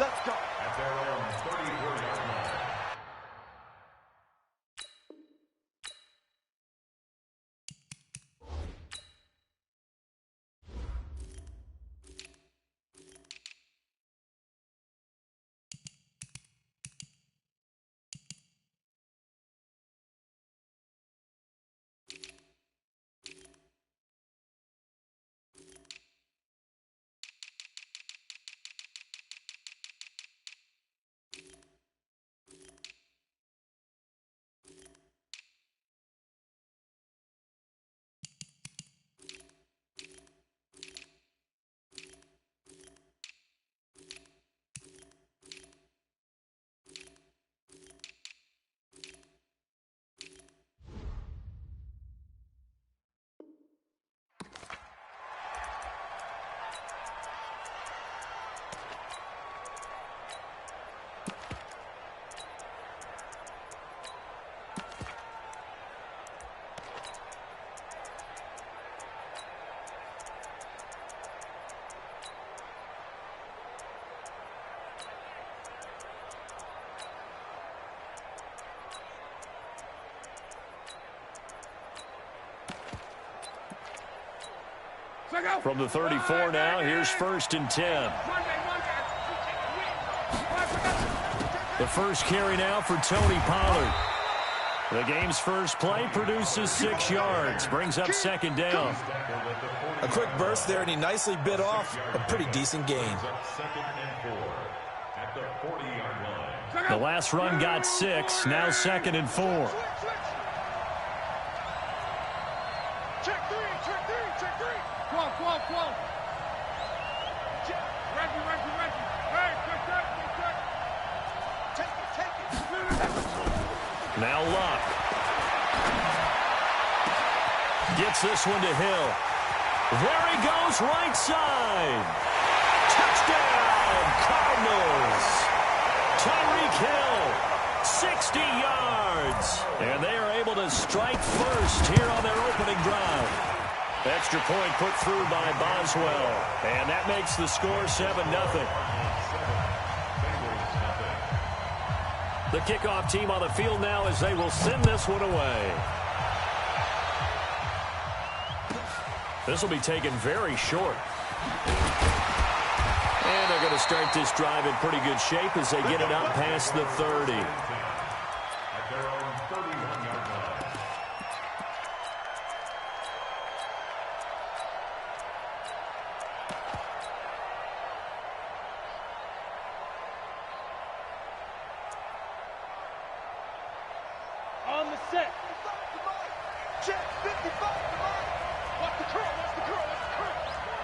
Let's go. At their own 34-yard line. From the 34 now, here's 1st and 10. The first carry now for Tony Pollard. The game's first play produces 6 yards, brings up 2nd down. A quick burst there, and he nicely bit off a pretty decent gain. Second and 4 at the 40-yard line. The last run got 6, now 2nd and 4. Check three, check three, check three. Go on. Reggie. Hey, quick. Take it. Now Luck. Gets this one to Hill. There he goes, right side. Touchdown, Cardinals. Tyreek Hill, 60 yards. And they are able to strike first here on their opening drive. Extra point put through by Boswell. And that makes the score 7-0. The kickoff team on the field now as they will send this one away. This will be taken very short. And they're going to start this drive in pretty good shape as they get it up past the 30. At their own 31-yard line. On the set. Check 55. Watch the curl.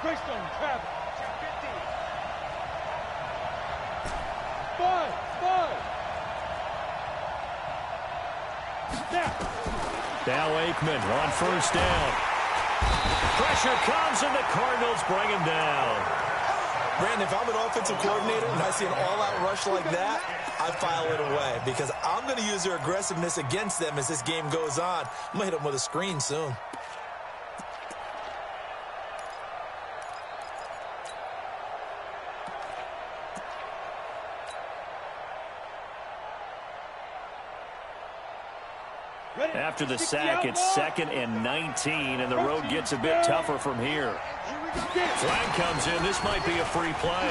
Greystone, travel. Check 50. 5. Snap. Now Aikman on 1st down. Pressure comes and the Cardinals bring him down. Brandon, if I'm an offensive coordinator and I see an all-out rush like that, I file it away because I'm going to use their aggressiveness against them as this game goes on. I'm going to hit them with a screen soon. After the sack, it's 2nd and 19, and the road gets a bit tougher from here. Flag comes in. This might be a free play.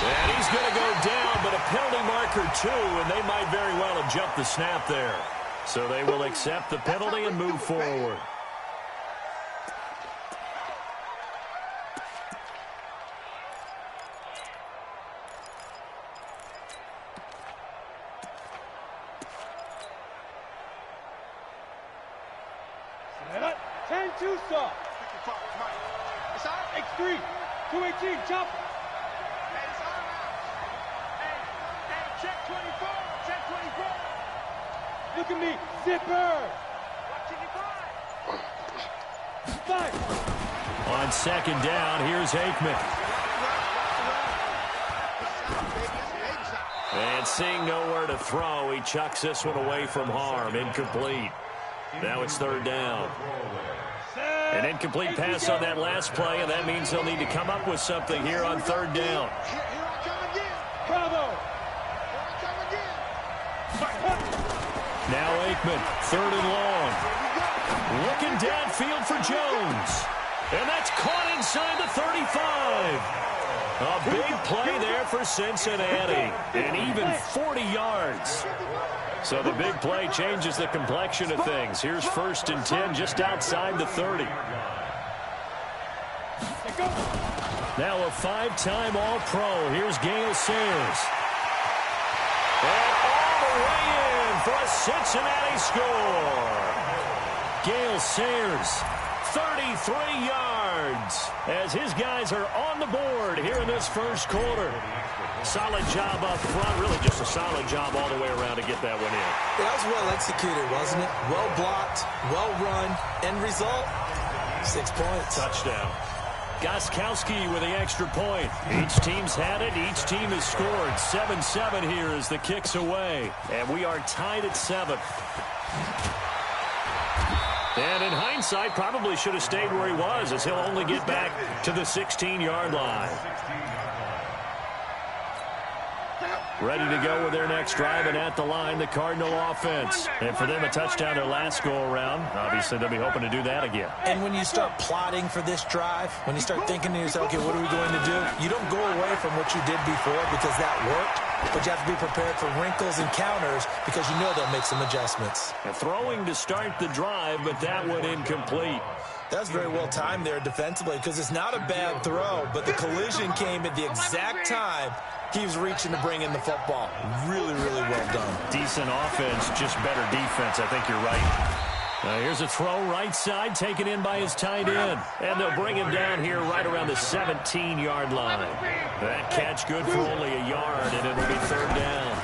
And he's going to go down, but a penalty marker too, and they might very well have jumped the snap there. So they will accept the penalty and move forward. too soft. It's all right. X3. 218. Chop. Hey, it's all right. Hey, check 24. Check 24. Look at me. Zipper. Watching you fly. On second down, here's Aikman. And seeing nowhere to throw, he chucks this one away from harm. Incomplete. Now it's third down. An incomplete pass on that last play, and that means they'll need to come up with something here on third down. Here I come again. Bravo. Here I come again. Now Aikman, third and long. Looking downfield for Jones. And that's caught inside the 35. A big play there for Cincinnati. And even 40 yards. So the big play changes the complexion of things. Here's first and 10 just outside the 30. Now a five-time All-Pro. Here's Gale Sayers. And all the way in for a Cincinnati score. Gale Sayers, 33 yards, as his guys are on the board here in this first quarter. Solid job up front, really just a solid job all the way around to get that one in. That was well executed, wasn't it? Well blocked, well run, end result, 6 points. Touchdown. Gostkowski with the extra point. Each team's had it. Each team has scored. 7-7 here as the kick's away. And we are tied at 7. And in hindsight, probably should have stayed where he was, as he'll only get back to the 16-yard line. Ready to go with their next drive, and at the line, the Cardinal offense. And for them, a touchdown their last go-around. Obviously, they'll be hoping to do that again. And when you start plotting for this drive, when you start thinking to yourself, okay, what are we going to do? You don't go away from what you did before because that worked, but you have to be prepared for wrinkles and counters because you know they'll make some adjustments. And throwing to start the drive, but that one incomplete. That was very well timed there defensively because it's not a bad throw, but the collision came at the exact time he was reaching to bring in the football. Really, really well done. Decent offense, just better defense. I think you're right. Here's a throw right side taken in by his tight end. And they'll bring him down here right around the 17-yard line. That catch good for only a yard, and it'll be third down.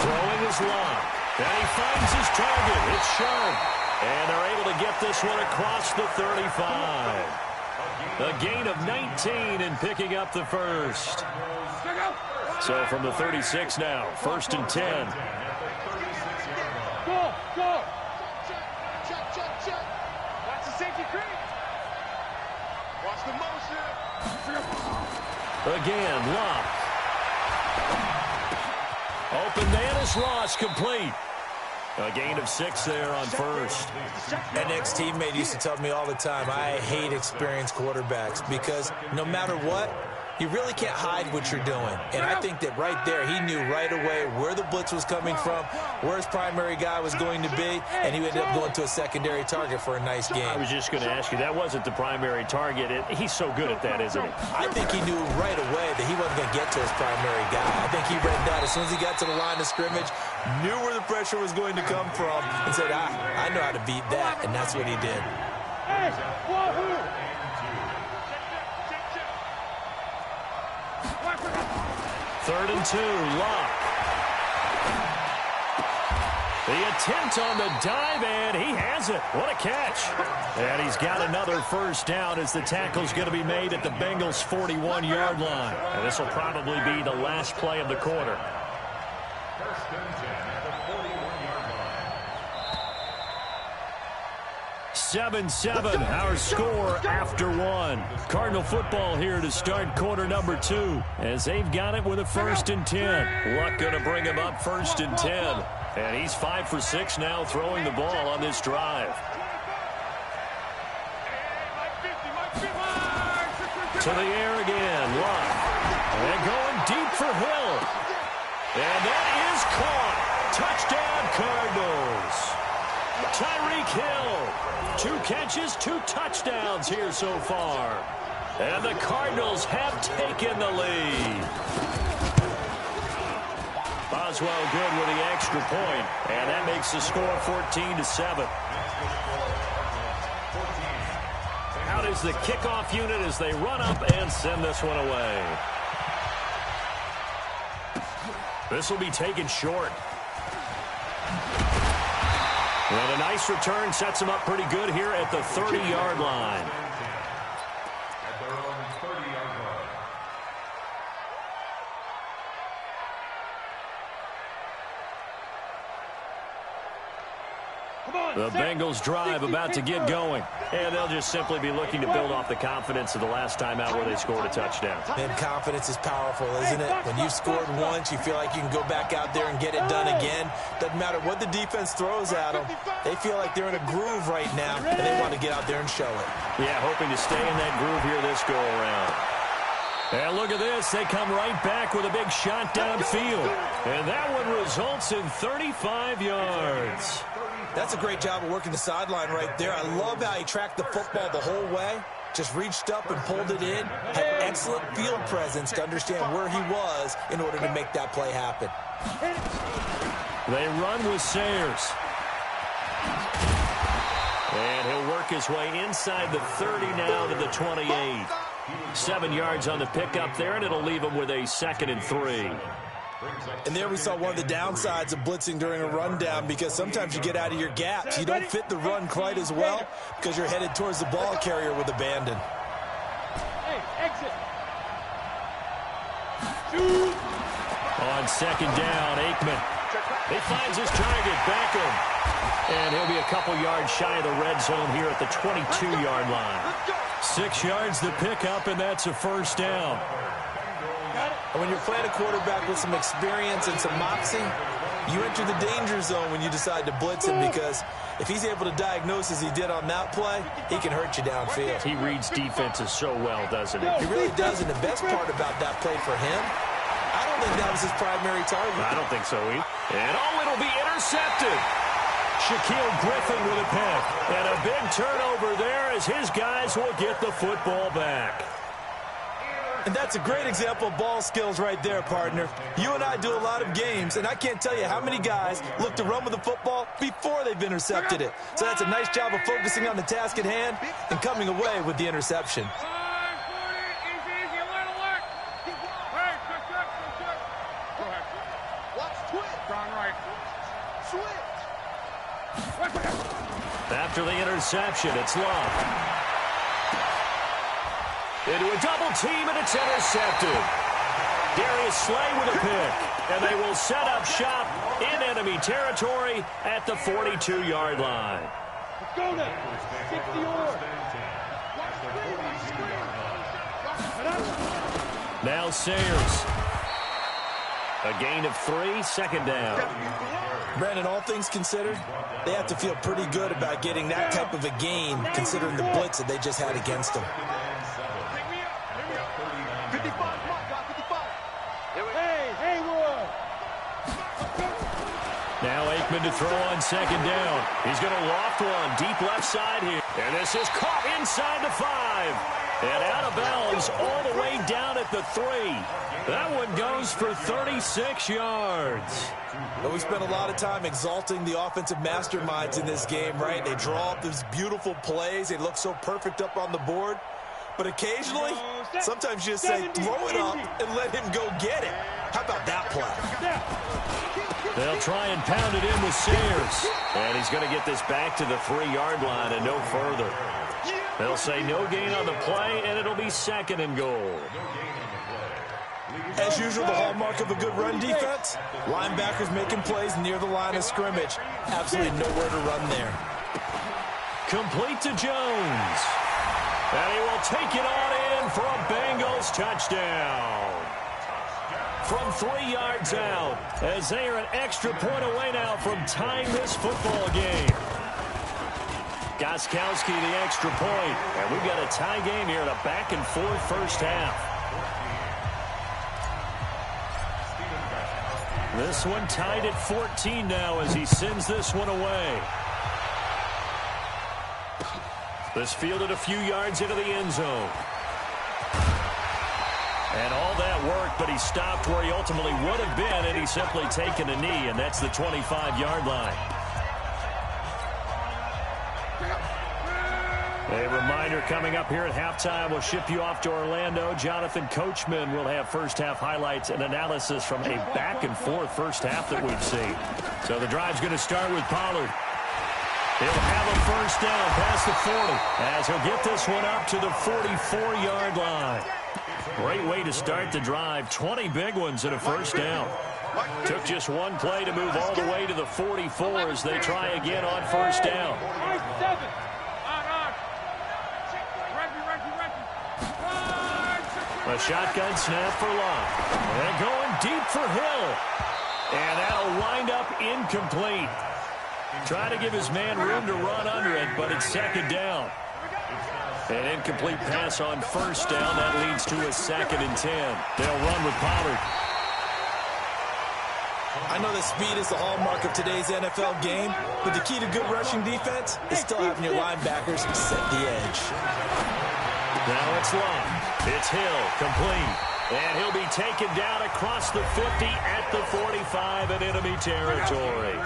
Throwing is Locke. And he finds his target. It's Sharp. And they're able to get this one across the 35. A gain of 19 and picking up the first. So from the 36 now, first and 10. Go, go. Check. Watch the safety creep. Watch the motion. Again, Locke. Open Manus Ross complete. A gain of 6 there on first. An ex-teammate used to tell me all the time, I hate experienced quarterbacks because no matter what, you really can't hide what you're doing. And I think that right there, he knew right away where the blitz was coming from, where his primary guy was going to be, and he ended up going to a secondary target for a nice game. I was just going to ask you, that wasn't the primary target. He's so good at that, isn't he? I think he knew right away that he wasn't going to get to his primary guy. I think he read that as soon as he got to the line of scrimmage, knew where the pressure was going to come from, and said, I know how to beat that, and that's what he did. Hey, wahoo! Third and 2, Locke. The attempt on the dive, and he has it. What a catch. And he's got another first down as the tackle's going to be made at the Bengals' 41-yard line. And this will probably be the last play of the quarter. First and 10 at the 41-yard line. 7-7, our score after one. Cardinal football here to start quarter number 2 as they've got it with a first and 10. Luck going to bring him up first and 10. And he's 5 for 6 now throwing the ball on this drive. To the air again, Luck. And going deep for Hill. And that is caught. Touchdown Cardinals. Tyreek Hill, 2 catches, 2 touchdowns here so far. And the Cardinals have taken the lead. Boswell good with the extra point, and that makes the score 14-7. is the kickoff unit as they run up and send this one away. This will be taken short. And a nice return sets him up pretty good here at the 30-yard line. At their own 30-yard line. The Bengals drive about to get going. And they'll just simply be looking to build off the confidence of the last time out where they scored a touchdown. And confidence is powerful, isn't it? When you've scored once, you feel like you can go back out there and get it done again. Doesn't matter what the defense throws at them. They feel like they're in a groove right now, and they want to get out there and show it. Yeah, hoping to stay in that groove here this go-around. And look at this. They come right back with a big shot downfield. And that one results in 35 yards. That's a great job of working the sideline right there. I love how he tracked the football the whole way. Just reached up and pulled it in. Had excellent field presence to understand where he was in order to make that play happen. They run with Sayers. And he'll work his way inside the 30 now to the 28. 7 yards on the pickup there, and it'll leave him with a 2nd and 3. And there we saw one of the downsides of blitzing during a rundown, because sometimes you get out of your gaps. You don't fit the run quite as well because you're headed towards the ball carrier with abandon. Hey, exit. On 2nd down, Aikman. He finds his target, Beckham. And he'll be a couple yards shy of the red zone here at the 22-yard line. 6 yards to pick up, and that's a 1st down. And when you're playing a quarterback with some experience and some moxie, you enter the danger zone when you decide to blitz him, because if he's able to diagnose as he did on that play, he can hurt you downfield. He reads defenses so well, doesn't he? He really does, and the best part about that play for him, I don't think that was his primary target. I don't think so either. And it'll be intercepted. Shaquille Griffin with a pick. And a big turnover there as his guys will get the football back. And that's a great example of ball skills right there, partner. You and I do a lot of games, and I can't tell you how many guys look to run with the football before they've intercepted it. So that's a nice job of focusing on the task at hand and coming away with the interception. After the interception, it's Love. Into a double team, and it's intercepted. Darius Slay with a pick, and they will set up shop in enemy territory at the 42-yard line. Let's go now. 60 Now Sayers. A gain of 3, 2nd down. Brandon, all things considered, they have to feel pretty good about getting that type of a gain, considering the blitz that they just had against them. Now Aikman to throw on 2nd down. He's going to loft one deep left side here. And this is caught inside the 5. And out of bounds all the way down at the 3. That one goes for 36 yards. But we spent a lot of time exalting the offensive masterminds in this game, right? They draw up these beautiful plays. They look so perfect up on the board. But occasionally, sometimes you just say, throw it up and let him go get it. How about that play? They'll try and pound it in with Sayers. And he's going to get this back to the 3-yard line and no further. They'll say no gain on the play, and it'll be 2nd and goal. As usual, the hallmark of a good run defense, linebackers making plays near the line of scrimmage. Absolutely nowhere to run there. Complete to Jones. And he will take it on in for a Bengals touchdown. From 3 yards out, as they are an extra point away now from tying this football game. Gostkowski the extra point, and we've got a tie game here in a back-and-forth first half. This one tied at 14 now as he sends this one away. This fielded a few yards into the end zone. And all that worked, but he stopped where he ultimately would have been, and he's simply taken a knee, and that's the 25-yard line. A reminder coming up here at halftime, we'll ship you off to Orlando. Jonathan Coachman will have first-half highlights and analysis from a back-and-forth first half that we've seen. So the drive's going to start with Pollard. He'll have a first down past the 40 as he'll get this one up to the 44-yard line. Great way to start the drive. 20 big ones in a first down. Took just one play to move all the way to the 44 as they try again on first down. A shotgun snap for Locke. And going deep for Hill. And that'll wind up incomplete. Trying to give his man room to run under it, but it's second down. An incomplete pass on first down. That leads to a 2nd and 10. They'll run with Pollard. I know that speed is the hallmark of today's NFL game, but the key to good rushing defense is still having your linebackers set the edge. Now it's Locke. It's Hill, complete. And he'll be taken down across the 50 at the 45 in enemy territory.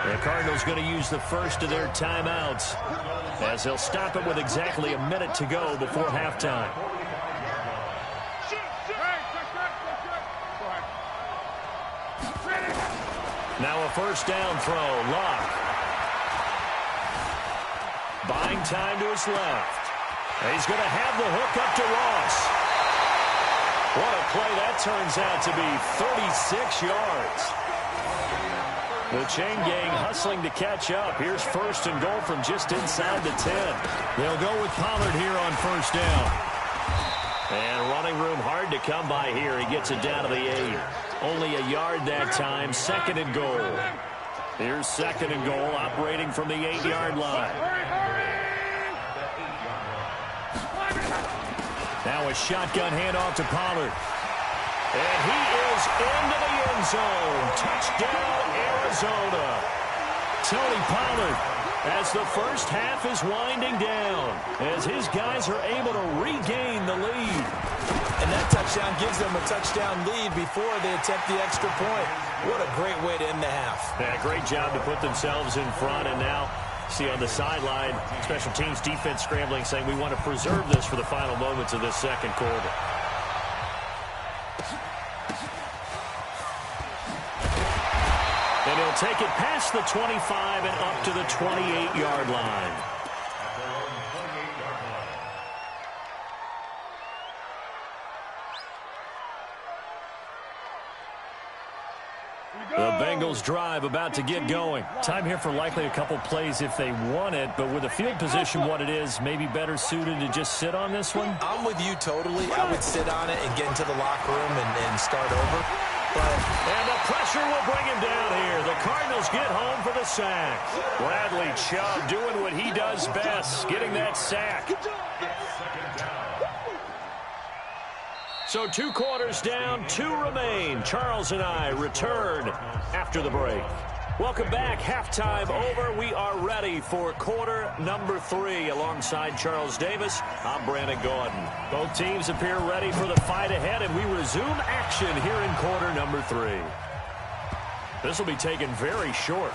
The Cardinals going to use the first of their timeouts as they'll stop it with exactly a minute to go before halftime. Now a first down throw. Locke. Buying time to his left. And he's going to have the hook up to Ross. What a play that turns out to be. 36 yards. The chain gang hustling to catch up. Here's first and goal from just inside the 10. They'll go with Pollard here on first down. And running room hard to come by here. He gets it down to the 8. Only a yard that time. 2nd and goal. Here's 2nd and goal operating from the 8-yard line. Now a shotgun handoff to Pollard. And he is into the end zone. Touchdown, Arizona. Tony Pollard, as the first half is winding down, as his guys are able to regain the lead. And that touchdown gives them a touchdown lead before they attempt the extra point. What a great way to end the half. Yeah, great job to put themselves in front, and now see on the sideline, special teams defense scrambling, saying we want to preserve this for the final moments of this second quarter. And he'll take it past the 25 and up to the 28-yard line. The Bengals drive about to get going. Time here for likely a couple plays if they want it, but with the field position what it is, maybe better suited to just sit on this one? I'm with you totally. I would sit on it and get into the locker room and start over. And the pressure will bring him down here. The Cardinals get home for the sack. Bradley Chubb doing what he does best, getting that sack. So 2 quarters down, 2 remain. Charles and I return after the break. Welcome back. Halftime over. We are ready for quarter number 3. Alongside Charles Davis, I'm Brandon Gaudin. Both teams appear ready for the fight ahead, and we resume action here in quarter number 3. This will be taken very short.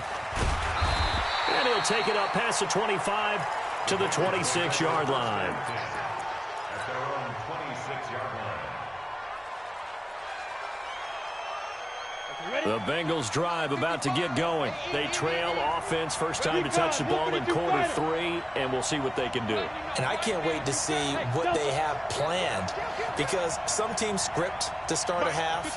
And he'll take it up past the 25 to the 26-yard line. At their own 26-yard line. The Bengals drive about to get going. They trail offense, first time to touch the ball in quarter 3, and we'll see what they can do. And I can't wait to see what they have planned, because some teams script to start a half.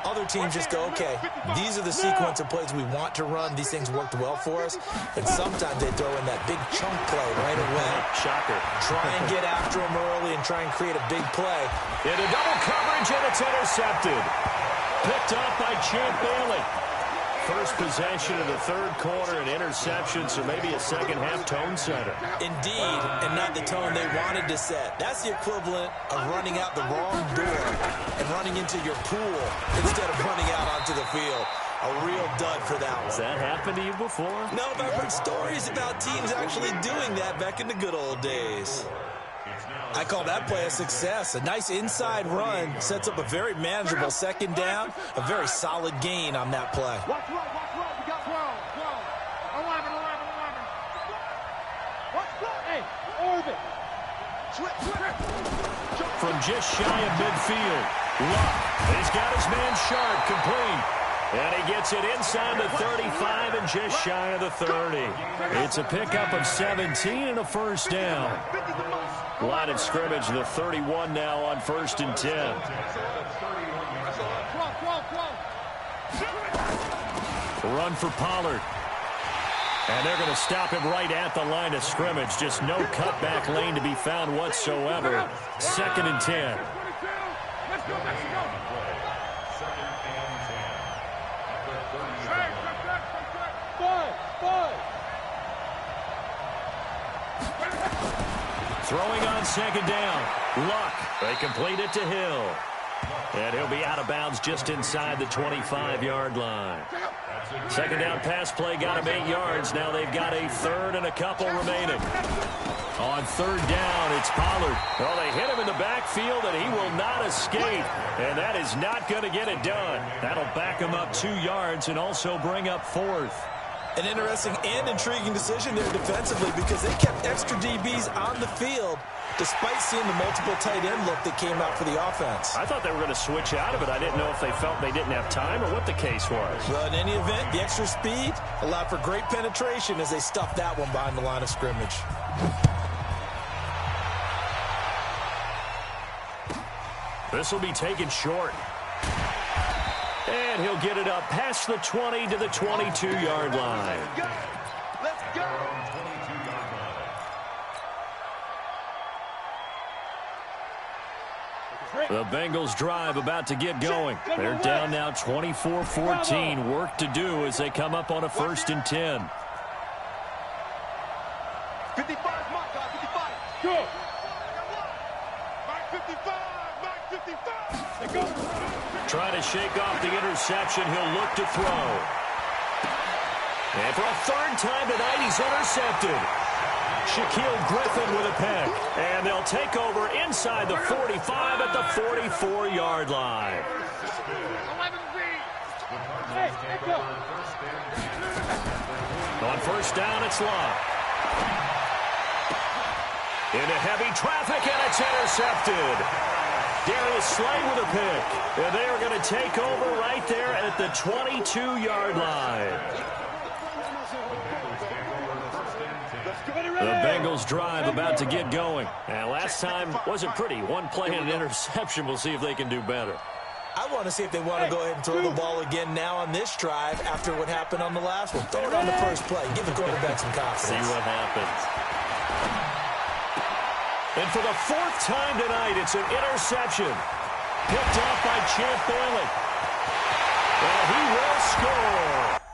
Other teams just go, okay, these are the sequence of plays we want to run. These things worked well for us. And sometimes they throw in that big chunk play right away. Shocker. Try and get after them early and try and create a big play. Into double coverage, and it's intercepted. Picked up by Champ Bailey. First possession of the third quarter, an interception, so maybe a second-half tone setter. Indeed, and not the tone they wanted to set. That's the equivalent of running out the wrong door and running into your pool instead of running out onto the field. A real dud for that one. Has that happened to you before? No, but I've heard stories about teams actually doing that back in the good old days. I call that play a success. A nice inside run sets up a very manageable second down. A very solid gain on that play. Watch right. We got 12. 11. Watch right. Hey, Orbit. from just shy of midfield. Luck. He's got his man Sharp complete. And he gets it inside the 35 and just shy of the 30. It's a pickup of 17 and a first down. Line of scrimmage, the 31 now on 1st and 10. Run for Pollard. And they're going to stop him right at the line of scrimmage. Just no cutback lane to be found whatsoever. 2nd and 10. Throwing on 2nd down. Luck. They complete it to Hill. And he'll be out of bounds just inside the 25-yard line. 2nd down pass play got him 8 yards. Now they've got a 3rd and a couple remaining. On 3rd down, it's Pollard. Well, they hit him in the backfield, and he will not escape. And that is not going to get it done. That'll back him up 2 yards and also bring up 4th. An interesting and intriguing decision there defensively because they kept extra DBs on the field despite seeing the multiple tight end look that came out for the offense. I thought they were going to switch out of it. I didn't know if they felt they didn't have time or what the case was. Well, in any event, the extra speed allowed for great penetration as they stuffed that one behind the line of scrimmage. This will be taken short. And he'll get it up past the 20 to the 22-yard line. Let's go. The Bengals drive about to get going. They're down now 24-14. Work to do as they come up on a 1st and 10. 55, Mike, 55. Go. Mike 55, Mike 55. They go. Trying to shake off the interception. He'll look to throw. And for a 3rd time tonight, he's intercepted. Shaquill Griffin with a pick. And they'll take over inside the 45 at the 44-yard line. On 1st down, it's Luck. Into heavy traffic, and it's intercepted. Darius Slay with a pick. And they are going to take over right there at the 22-yard line. The Bengals drive about to get going. And last time wasn't pretty. One play and an interception. We'll see if they can do better. I want to see if they want to go ahead and throw the ball again now on this drive after what happened on the last one. Throw it on the first play. Give the quarterback some confidence. See what happens. And for the 4th time tonight, it's an interception. Picked off by Champ Bailey. And he will score.